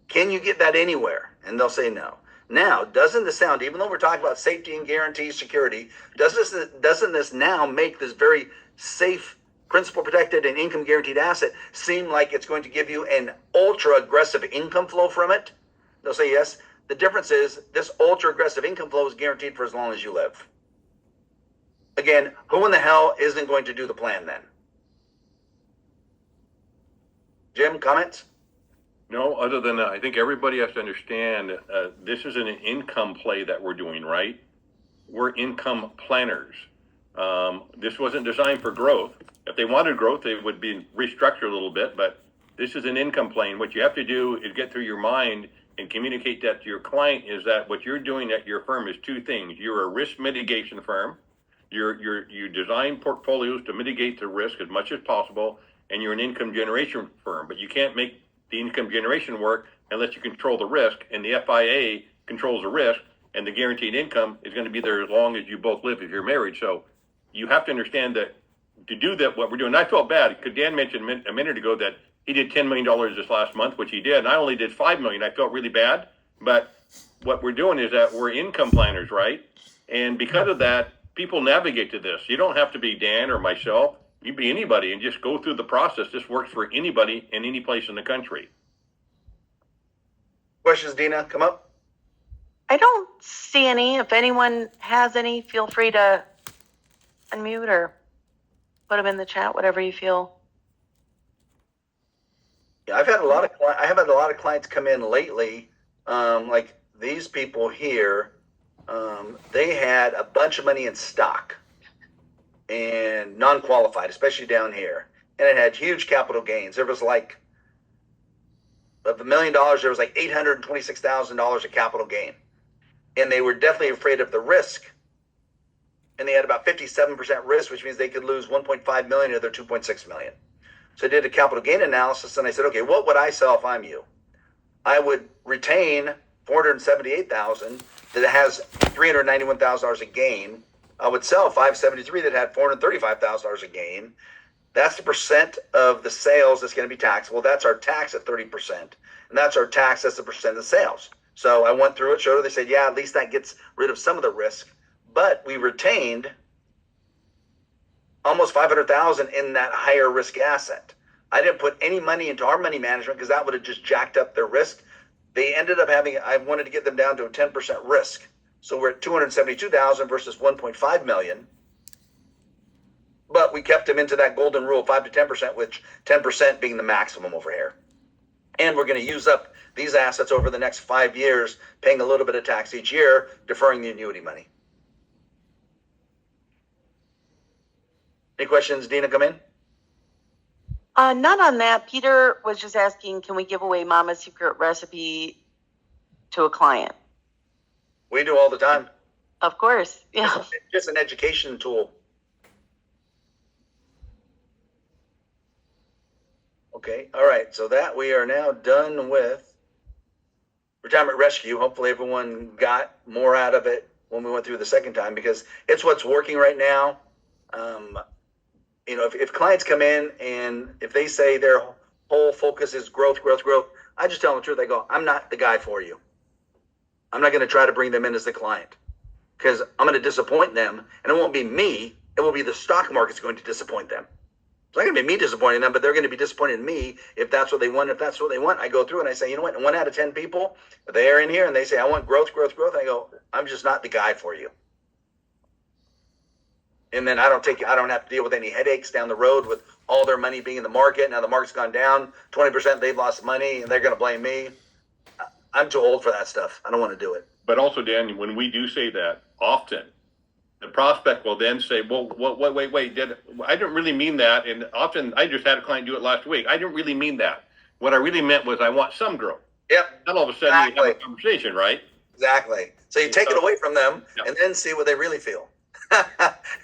Can you get that anywhere? And they'll say no. Now, doesn't this sound, even though we're talking about safety and guarantee security, doesn't this now make this very safe, principal protected and income guaranteed asset seem like it's going to give you an ultra aggressive income flow from it? They'll say yes. The difference is this ultra aggressive income flow is guaranteed for as long as you live. Again, who in the hell isn't going to do the plan then? Jim, comments? No, other than I think everybody has to understand this is an income play that we're doing, right? We're income planners. This wasn't designed for growth. If they wanted growth, they would be restructured a little bit, but this is an income plane. What you have to do is get through your mind and communicate that to your client is that what you're doing at your firm is two things. You're a risk mitigation firm. You design portfolios to mitigate the risk as much as possible, and you're an income generation firm, but you can't make the income generation work unless you control the risk, and the FIA controls the risk, and the guaranteed income is going to be there as long as you both live if you're married. So you have to understand that to do that, what we're doing, I felt bad because Dan mentioned a minute ago that he did $10 million this last month, which he did, and I only did $5 million. I felt really bad, but what we're doing is that we're income planners, right? And because of that, people navigate to this. You don't have to be Dan or myself. You be anybody and just go through the process. This works for anybody in any place in the country. Questions, Dina? Come up. I don't see any. If anyone has any, feel free to unmute or put them in the chat, whatever you feel. Yeah, I've had a lot of clients come in lately, like these people here. They had a bunch of money in stock and non-qualified, especially down here, and it had huge capital gains. There was like, of $1 million, there was like $826,000 of capital gain, and they were definitely afraid of the risk. And they had about 57% risk, which means they could lose 1.5 million of their 2.6 million. So I did a capital gain analysis, and I said, okay, what would I sell if I'm you? I would retain 478,000 that has $391,000 a gain. I would sell 573 that had $435,000 a gain. That's the percent of the sales that's going to be taxable. That's our tax at 30%, and that's our tax as a percent of sales. So I went through it, showed her. They said, yeah, at least that gets rid of some of the risk. But we retained almost 500,000 in that higher risk asset. I didn't put any money into our money management because that would have just jacked up their risk. They ended up having, I wanted to get them down to a 10% risk. So we're at 272,000 versus 1.5 million. But we kept them into that golden rule, 5 to 10%, which 10% being the maximum over here. And we're going to use up these assets over the next 5 years, paying a little bit of tax each year, deferring the annuity money. Any questions, Dina, come in? Not on that. Peter was just asking, can we give away Mama's Secret Recipe to a client? We do all the time. Of course. Yeah. It's just an education tool. Okay. All right. So that we are now done with Retirement Rescue. Hopefully everyone got more out of it when we went through the second time, because it's what's working right now. If clients come in and if they say their whole focus is growth, I just tell them the truth. I go, I'm not the guy for you. I'm not going to try to bring them in as the client because I'm going to disappoint them, and it won't be me. It will be the stock market's going to disappoint them. It's not going to be me disappointing them, but they're going to be disappointed in me if that's what they want. If that's what they want, I go through and I say, you know what? 1 out of 10 people, they are in here and they say, I want growth. I go, I'm just not the guy for you. And then I don't have to deal with any headaches down the road with all their money being in the market. Now the market's gone down 20%. They've lost money and they're going to blame me. I'm too old for that stuff. I don't want to do it. But also, Dan, when we do say that, often the prospect will then say, well, wait, I didn't really mean that. And often I just had a client do it last week. I didn't really mean that. What I really meant was I want some growth. Yep. Then all of a sudden you have a conversation, right? Exactly. So you take it away from them and then see what they really feel. And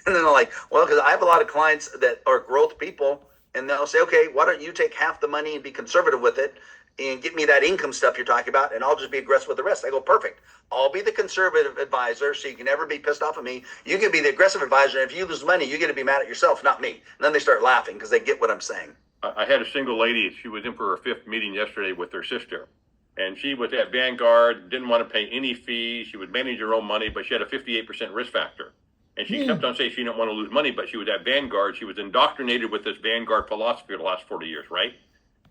then they're like, well, because I have a lot of clients that are growth people, and they'll say, okay, why don't you take half the money and be conservative with it and get me that income stuff you're talking about, and I'll just be aggressive with the rest. I go, perfect. I'll be the conservative advisor, so you can never be pissed off at me. You can be the aggressive advisor, and if you lose money, you get to be mad at yourself, not me. And then they start laughing because they get what I'm saying. I had a single lady, she was in for her 5th meeting yesterday with her sister. And she was at Vanguard, didn't want to pay any fees. She would manage her own money, but she had a 58% risk factor. And she kept on saying she didn't want to lose money, but she was at Vanguard. She was indoctrinated with this Vanguard philosophy the last 40 years, right?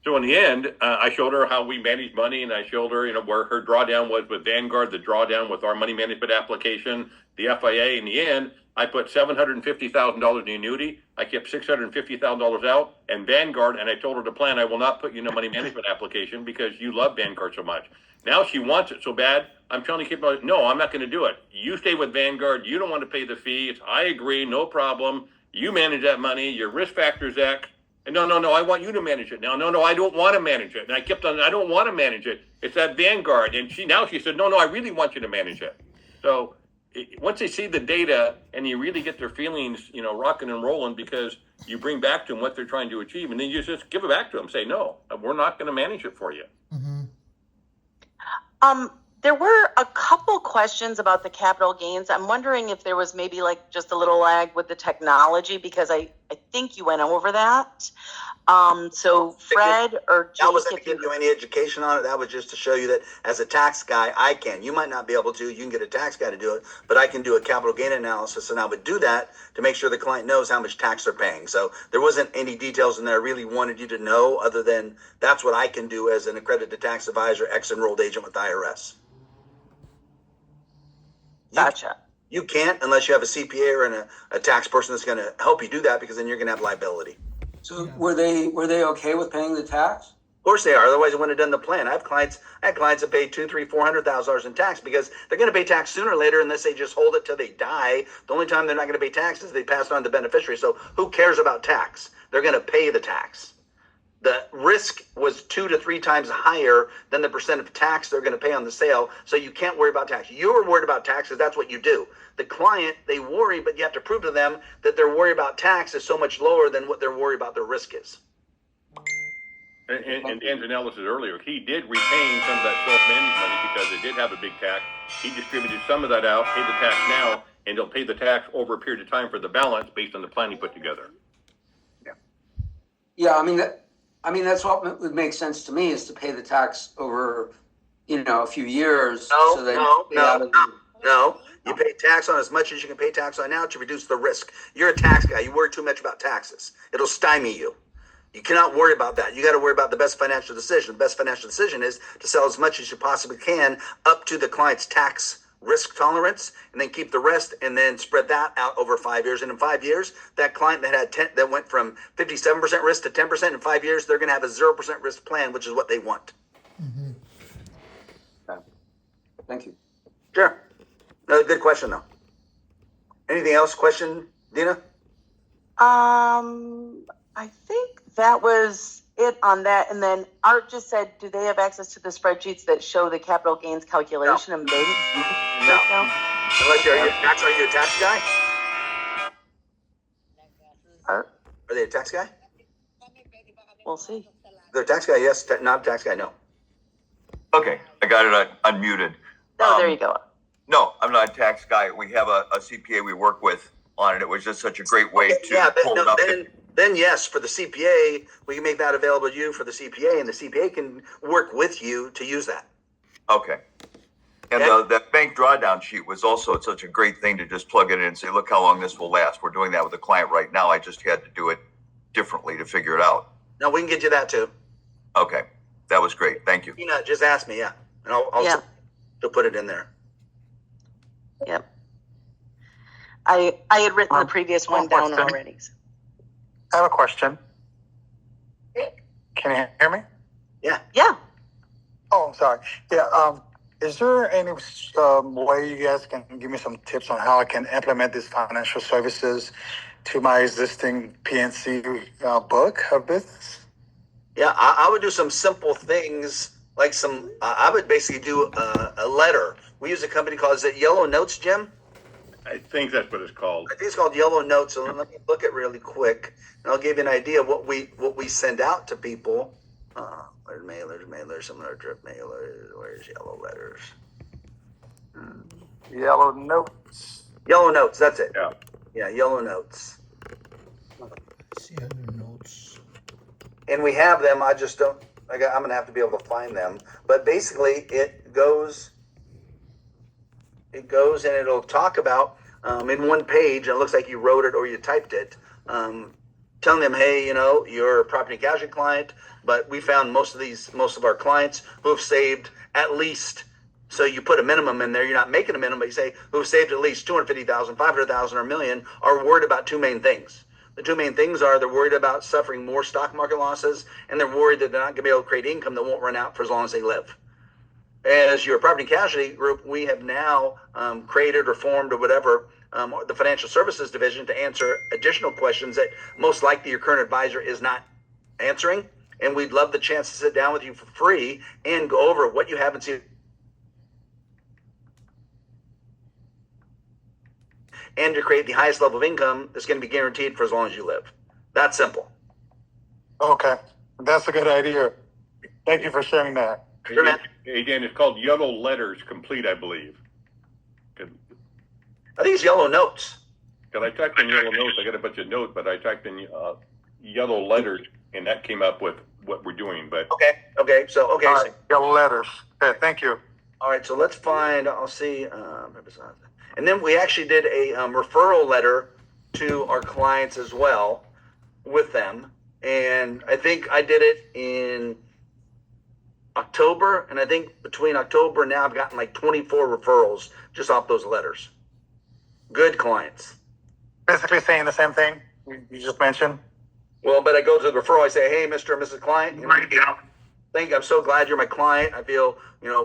So in the end, I showed her how we manage money, and I showed her, where her drawdown was with Vanguard, the drawdown with our money management application, the FIA. In the end, I put $750,000 in the annuity. I kept $650,000 out, and Vanguard, and I told her to plan, I will not put you in a money management application because you love Vanguard so much. Now she wants it so bad. I'm telling you, no, I'm not going to do it. You stay with Vanguard. You don't want to pay the fees. I agree, no problem. You manage that money. Your risk factor is X. And no, I want you to manage it now. No, I don't want to manage it. And I kept on, I don't want to manage it. It's that Vanguard. And she said, no, I really want you to manage it. So once they see the data and you really get their feelings, rocking and rolling, because you bring back to them what they're trying to achieve, and then you just give it back to them. Say, no, we're not going to manage it for you. There were a couple questions about the capital gains. I'm wondering if there was maybe like just a little lag with the technology, because I think you went over that. So Fred or Jake, That wasn't to give you any education on it. That was just to show you that as a tax guy, I can. You might not be able to. You can get a tax guy to do it, but I can do a capital gain analysis, and I would do that to make sure the client knows how much tax they're paying. So there wasn't any details in there I really wanted you to know, other than that's what I can do as an accredited tax advisor, ex-enrolled agent with the IRS. Gotcha. You can't unless you have a CPA or a tax person that's going to help you do that, because then you're going to have liability. So were they okay with paying the tax? Of course they are. Otherwise, they wouldn't have done the plan. I had clients that pay $200,000, $300,000, $400,000 in tax, because they're going to pay tax sooner or later unless they just hold it till they die. The only time they're not going to pay tax is they pass it on to the beneficiary. So who cares about tax? They're going to pay the tax. The risk was 2 to 3 times higher than the percent of tax they're going to pay on the sale. So you can't worry about tax. You're worried about taxes. That's what you do. The client, they worry, but you have to prove to them that their worry about tax is so much lower than what their worry about their risk is. And Dan's analysis earlier, he did retain some of that self-managed money because they did have a big tax. He distributed some of that out, paid the tax now, and he'll pay the tax over a period of time for the balance based on the plan he put together. Yeah, I mean that's what would make sense to me, is to pay the tax over, a few years. No. You pay tax on as much as you can pay tax on now to reduce the risk. You're a tax guy. You worry too much about taxes. It'll stymie you. You cannot worry about that. You got to worry about the best financial decision. The best financial decision is to sell as much as you possibly can up to the client's tax risk tolerance, and then keep the rest, and then spread that out over 5 years. And in 5 years, that client that had that went from 57% risk to 10% in 5 years, they're going to have a 0% risk plan, which is what they want. Thank you. Sure. No, good question though. Anything else? Question, Dina? I think that was it on that. And then Art just said, do they have access to the spreadsheets that show the capital gains calculation and big? No. Unless are you a tax guy? Art, Are they a tax guy? we'll see. They're a tax guy, yes. Not a tax guy, no. Okay, I got it unmuted. Oh, there you go. No, I'm not a tax guy. We have a CPA we work with on it. It was just such a great way to pull it up. Then yes, for the CPA, we can make that available to you for the CPA, and the CPA can work with you to use that. Okay. And that bank drawdown sheet was also such a great thing to just plug it in and say, look how long this will last. We're doing that with a client right now. I just had to do it differently to figure it out. No, we can get you that too. Okay. That was great. Thank you. Just ask me, yeah. And I'll put it in there. Yep. I had written the previous one down question. already. I have a question. Can you hear me? Yeah. Oh, I'm sorry. Yeah. Is there any way you guys can give me some tips on how I can implement these financial services to my existing PNC book of business? Yeah, I would do some simple things like I would basically do a letter. We use a company called, is it Yellow Notes, Jim? I think that's what it's called. I think it's called Yellow Notes. So let me look at really quick, and I'll give you an idea of what we send out to people. Where's mailers, some of our drip mailers. Where's yellow letters? Yellow Notes. Yellow Notes. That's it. Yeah. Yeah, Yellow Notes. See under notes. And we have them. I just don't. I'm gonna have to be able to find them. But basically, it goes and it'll talk about in one page. And it looks like you wrote it or you typed it. Telling them, hey, you're a property and casualty client, but we found most of our clients who have saved at least. So you put a minimum in there. You're not making a minimum, but you say who have saved at least 250,000, 500,000, or $1 million are worried about two main things. The two main things are they're worried about suffering more stock market losses, and they're worried that they're not going to be able to create income that won't run out for as long as they live. As your property and casualty group, we have now created or formed or whatever the financial services division to answer additional questions that most likely your current advisor is not answering. And we'd love the chance to sit down with you for free and go over what you haven't seen and to create the highest level of income that's going to be guaranteed for as long as you live. That's simple. Okay, that's a good idea. Thank you for sharing that. Sure, man. Hey, Dan, it's called Yellow Letters Complete, I believe. I think it's Yellow Notes. Because I typed in Yellow Notes, I got a bunch of notes, but I typed in Yellow Letters, and that came up with what we're doing. But Okay. So All right, Yellow Letters. Okay, thank you. all right. So let's find. I'll see. And then we actually did a referral letter to our clients as well with them. And I think I did it in October. And I think between October and now, I've gotten like 24 referrals just off those letters. Good clients. Basically saying the same thing you just mentioned. Well, but I go to the referral. I say, hey, Mr. and Mrs. Client, I'm so glad you're my client. I feel,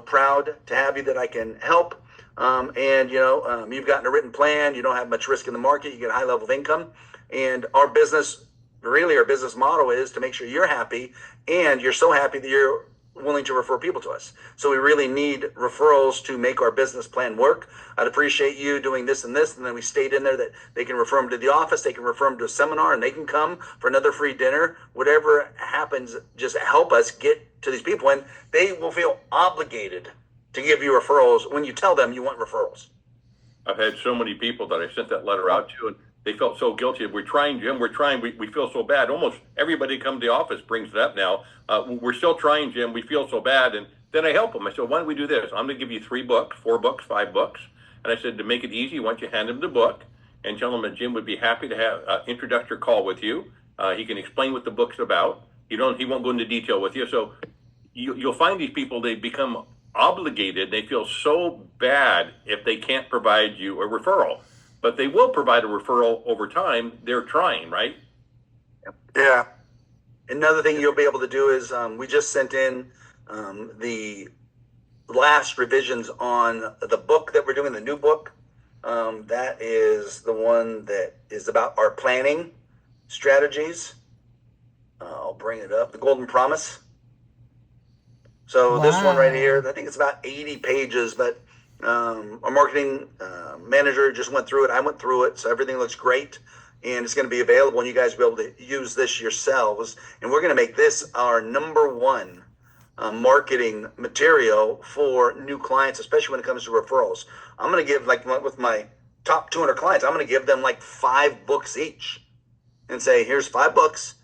proud to have you that I can help. You've gotten a written plan. You don't have much risk in the market. You get a high level of income. And our business model is to make sure you're happy, and you're so happy that you're willing to refer people to us. So we really need referrals to make our business plan work. I'd appreciate you doing this and this. And then we state in there that they can refer them to the office, they can refer them to a seminar, and they can come for another free dinner. Whatever happens, just help us get to these people, and they will feel obligated to give you referrals when you tell them you want referrals. I've had so many people that I sent that letter out to, and they felt so guilty. We're trying, Jim. We're trying. We feel so bad. Almost everybody come to the office brings it up now. We're still trying, Jim. We feel so bad. And then I help them. I said, why don't we do this? I'm going to give you 3 books, 4 books, 5 books. And I said, to make it easy, why don't you hand him the book and tell him that Jim would be happy to have an introductory call with you. He can explain what the book's about. He won't go into detail with you. So you'll find these people, they become obligated. They feel so bad if they can't provide you a referral. But they will provide a referral over time. They're trying, right? Yeah. Another thing you'll be able to do is we just sent in the last revisions on the book that we're doing, the new book. That is the one that is about our planning strategies. I'll bring it up. The Golden Promise. So this one right here, I think it's about 80 pages, but our marketing manager just went through it. I went through it, so everything looks great, and it's going to be available, and you guys will be able to use this yourselves. And we're going to make this our number one marketing material for new clients, especially when it comes to referrals. I'm going to give, like with my top 200 clients, I'm going to give them like 5 books each and say, here's 5 books.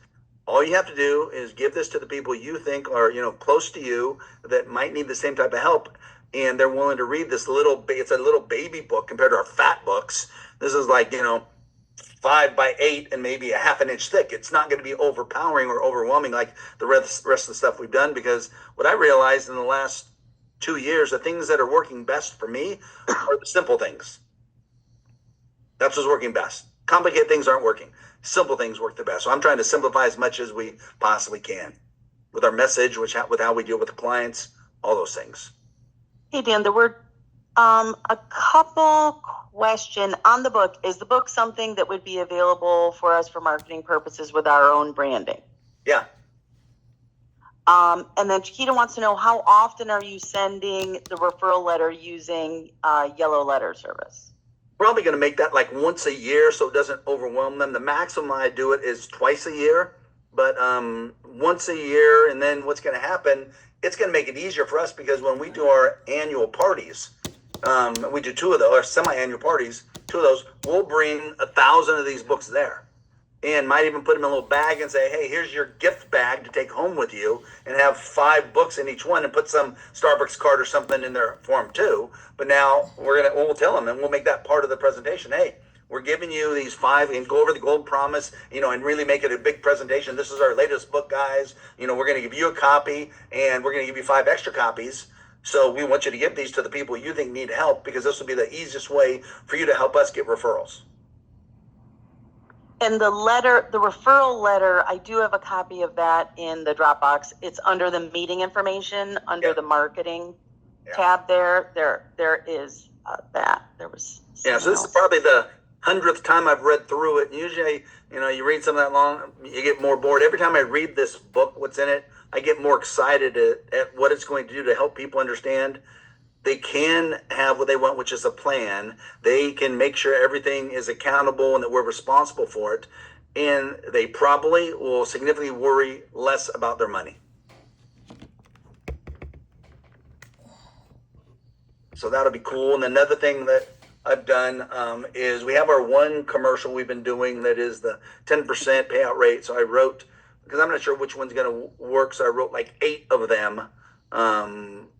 All you have to do is give this to the people you think are, close to you that might need the same type of help. And they're willing to read this it's a little baby book compared to our fat books. This is like, 5 by 8 and maybe a half an inch thick. It's not going to be overpowering or overwhelming like the rest of the stuff we've done, because what I realized in the last 2 years, the things that are working best for me are the simple things. That's what's working best. Complicated things aren't working. Simple things work the best. So I'm trying to simplify as much as we possibly can with our message, with how we deal with the clients, all those things. Hey, Dan, there were a couple question on the book. Is the book something that would be available for us for marketing purposes with our own branding? Yeah. And then Chiquita wants to know, how often are you sending the referral letter using yellow letter service? Probably going to make that like once a year so it doesn't overwhelm them. The maximum I do it is twice a year, but once a year. And then what's going to happen, it's going to make it easier for us because when we do our annual parties, we do 2 of those, or semi-annual parties, 2 of those, we'll bring 1,000 of these books there. And might even put them in a little bag and say, hey, here's your gift bag to take home with you, and have 5 books in each one and put some Starbucks card or something in there for them too. But now we'll tell them and we'll make that part of the presentation. Hey, we're giving you these 5 and go over the Gold Promise, and really make it a big presentation. This is our latest book, guys. We're going to give you a copy and we're going to give you 5 extra copies. So we want you to give these to the people you think need help, because this will be the easiest way for you to help us get referrals. And the referral letter, I do have a copy of that in the Dropbox. It's under the meeting information, under the marketing tab there. There is that. There was. Yeah, so this is probably the 100th time I've read through it. And usually, you read something that long, you get more bored. Every time I read this book, what's in it, I get more excited at what it's going to do to help people understand. They can have what they want, which is a plan. They can make sure everything is accountable and that we're responsible for it. And they probably will significantly worry less about their money. So that'll be cool. And another thing that I've done is we have our one commercial we've been doing that is the 10% payout rate. So I wrote, because I'm not sure which one's going to work, so I wrote like 8 of them.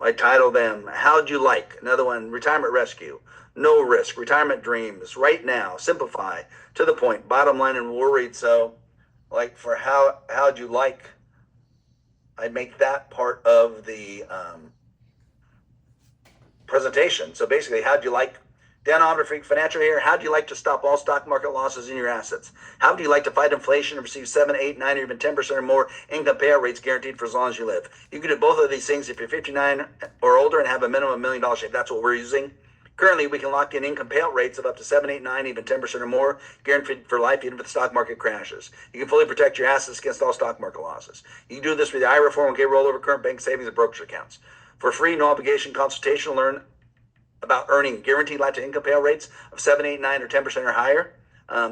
I titled them, How'd You Like? Another one, Retirement Rescue, No Risk, Retirement Dreams, Right Now, Simplify, To the Point, Bottom Line, and Worried. So like for how'd you like, I make that part of the presentation. So basically, how'd you like, Dan Omberfreak, financial here, how'd you like to stop all stock market losses in your assets? How would you like to fight inflation and receive 7, 8, 9, or even 10% or more income payout rates guaranteed for as long as you live? You can do both of these things if you're 59 or older and have a minimum $1 million shape. That's what we're using. Currently, we can lock in income payout rates of up to 7, 8, 9, even 10% or more, guaranteed for life, even if the stock market crashes. You can fully protect your assets against all stock market losses. You can do this with the IRA, 401k rollover, current bank savings, and brokerage accounts. For free, no obligation consultation, learn about earning guaranteed lifetime income payout rates of 7, 8, 9, or 10% or higher.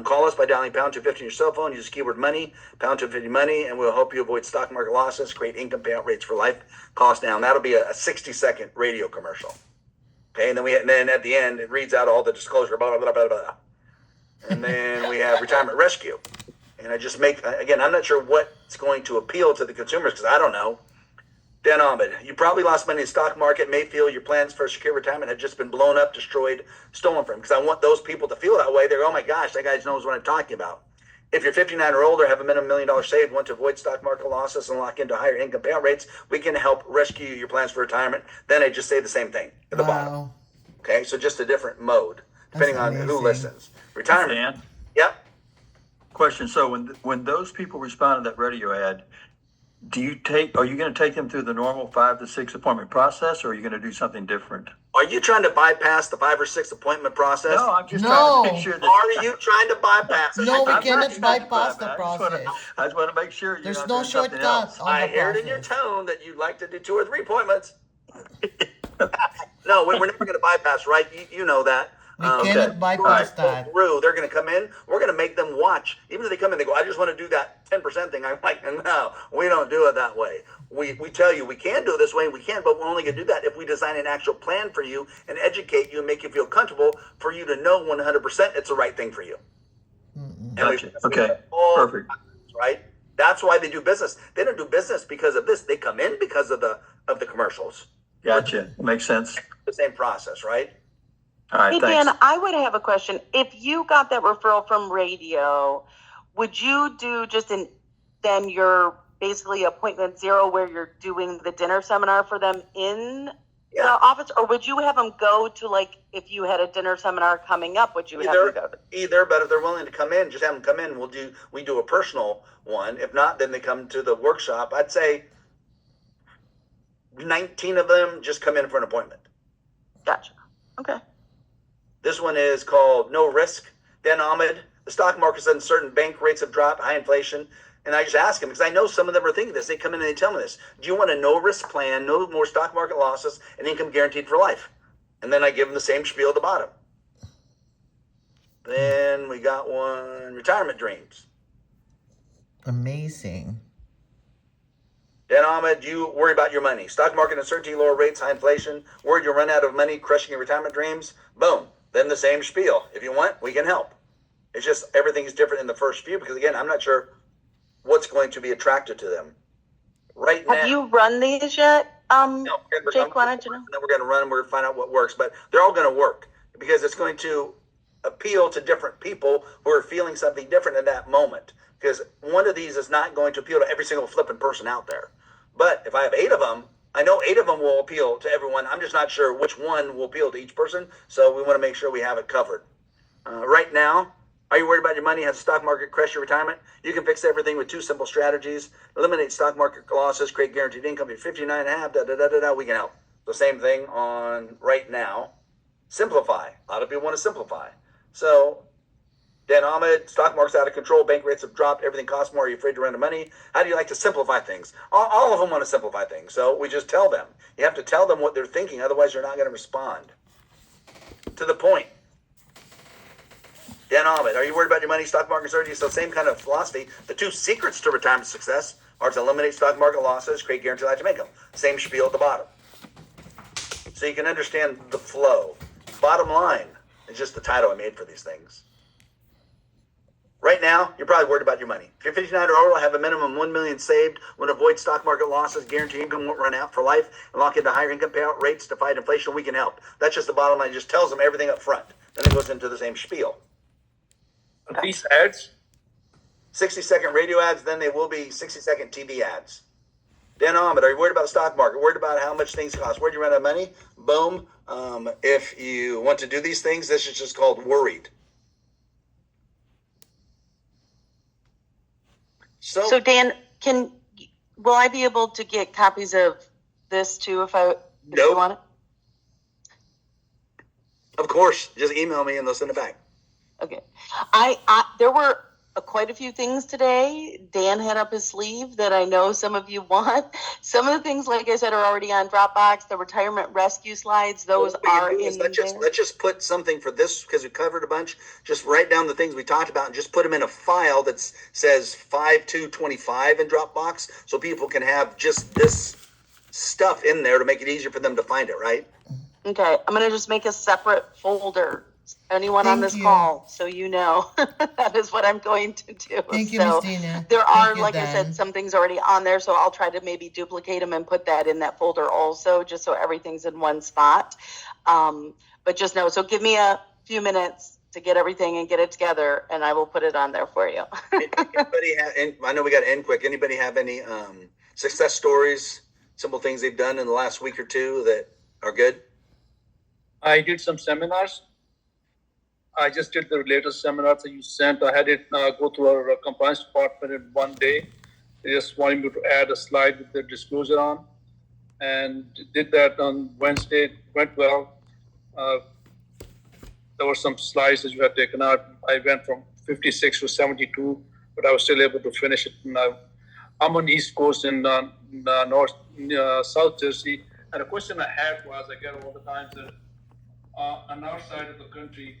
Call us by dialing pound 250 on your cell phone. Use the keyword money, pound 250 money, and we'll help you avoid stock market losses, create income payout rates for life. Call us now. And that'll be a 60-second radio commercial. Okay, and then at the end, it reads out all the disclosure, blah, blah, blah, blah, blah. And then we have Retirement Rescue. And I just again, I'm not sure what's going to appeal to the consumers because I don't know. Dan Ahmed, you probably lost money in the stock market, may feel your plans for a secure retirement had just been blown up, destroyed, stolen from. Because I want those people to feel that way. They're, oh my gosh, that guy knows what I'm talking about. If you're 59 or older, have a minimum $1 million saved, want to avoid stock market losses and lock into higher income payout rates, we can help rescue your plans for retirement. Then I just say the same thing at the bottom. Okay, so just a different mode, depending on who listens. Retirement. Dan? Yep. Question. So when those people respond to that radio ad, are you going to take them through the normal 5 to 6 appointment process, or are you going to do something different? Are you trying to bypass the 5 or 6 appointment process? No, I'm just trying to make sure that. Are you trying to bypass it? No, we I'm cannot not trying to bypass the bypass. process. I just want to make sure you're There's not no doing something shortcut else. on I the hear it in your process. tone that you'd like to do 2 or 3 appointments. No, we're never going to bypass, right? You know that. We cannot bypass that. They're going to come in. We're going to make them watch. Even if they come in, they go, I just want to do that 10% thing. I'm like, no, we don't do it that way. We tell you we can do it this way, we can, but we're only going to do that if we design an actual plan for you and educate you and make you feel comfortable for you to know 100% it's the right thing for you. Gotcha. Okay, perfect. Right? That's why they do business. They don't do business because of this. They come in because of the commercials. Gotcha. Makes sense. The same process, right? All right, Hey, thanks. Dan, I would have a question. If you got that referral from radio, would you do then your basically appointment 0 where you're doing the dinner seminar for them in the office, or would you have them go to, like, if you had a dinner seminar coming up, would you have them go to? Either, but if they're willing to come in, just have them come in. We do a personal one. If not, then they come to the workshop. I'd say 19 of them just come in for an appointment. Gotcha. Okay. This one is called No Risk. Dan Ahmed, the stock market's uncertain, bank rates have dropped, high inflation. And I just ask them, because I know some of them are thinking this. They come in and they tell me this. Do you want a no risk plan, no more stock market losses, and income guaranteed for life? And then I give them the same spiel at the bottom. Then we got one, retirement dreams. Amazing. Dan Ahmed, do you worry about your money? Stock market uncertainty, lower rates, high inflation. Worried you'll run out of money, crushing your retirement dreams? Boom. Then the same spiel. If you want, we can help. It's just everything's different in the first few because, again, I'm not sure what's going to be attractive to them. Right now. Have you run these yet? No, Jake, why don't you know? And then we're going to run. We're going to find out what works, but they're all going to work because it's going to appeal to different people who are feeling something different in that moment. Because one of these is not going to appeal to every single flipping person out there. But if I have 8 of them, I know 8 of them will appeal to everyone. I'm just not sure which one will appeal to each person. So we want to make sure we have it covered. Right now, are you worried about your money? Has the stock market crashed your retirement? You can fix everything with 2 simple strategies. Eliminate stock market losses, create guaranteed income at 59.5, we can help. The same thing on right now. Simplify. A lot of people want to simplify. So, Dan Ahmed, stock market's out of control, bank rates have dropped, everything costs more, are you afraid to run out of money? How do you like to simplify things? All of them want to simplify things, so we just tell them. You have to tell them what they're thinking, otherwise they're not going to respond. To the point. Dan Ahmed, are you worried about your money, stock market uncertainty? So same kind of philosophy. The 2 secrets to retirement success are to eliminate stock market losses, create guaranteed lifetime income. Same spiel at the bottom. So you can understand the flow. Bottom line is just the title I made for these things. Right now, you're probably worried about your money. If you're 59 or older, have a minimum $1 million saved, want to avoid stock market losses, guarantee income won't run out for life, and lock into higher income payout rates to fight inflation, we can help. That's just the bottom line. It just tells them everything up front. Then it goes into the same spiel. These ads, 60-second radio ads, then they will be 60-second TV ads. Dan Ahmed, are you worried about the stock market? Worried about how much things cost? Where'd you run out of money? Boom. If you want to do these things, this is just called worried. So Dan, will I be able to get copies of this too if you want it? Of course, just email me and they'll send it back. Okay. There were quite a few things today Dan had up his sleeve that I know some of you want. Some of the things, like I said, are already on Dropbox. The retirement rescue slides, those are in there. Let's just put something for this because we covered a bunch. Just write down the things we talked about and just put them in a file that says 5225 in Dropbox so people can have just this stuff in there to make it easier for them to find it, right? Okay. I'm going to just make a separate folder. Anyone on this call, so you know that is what I'm going to do. Thank you, so Miss Tina. there are, Thank you, like I Dan. said, some things already on there, so I'll try to maybe duplicate them and put that in that folder also, just so everything's in one spot. But just know, so give me a few minutes to get everything and get it together, and I will put it on there for you. Anybody have? And I know we got to end quick. Anybody have any success stories, simple things they've done in the last week or two that are good? I did some seminars. I just did the latest seminar that you sent. I had it go through our compliance department in one day. They just wanted me to add a slide with the disclosure on, and did that on Wednesday. It went well. There were some slides that you had taken out. I went from 56 to 72, but I was still able to finish it. Now, I'm on the East Coast in South Jersey, and the question I had was, I get all the time that on our side of the country,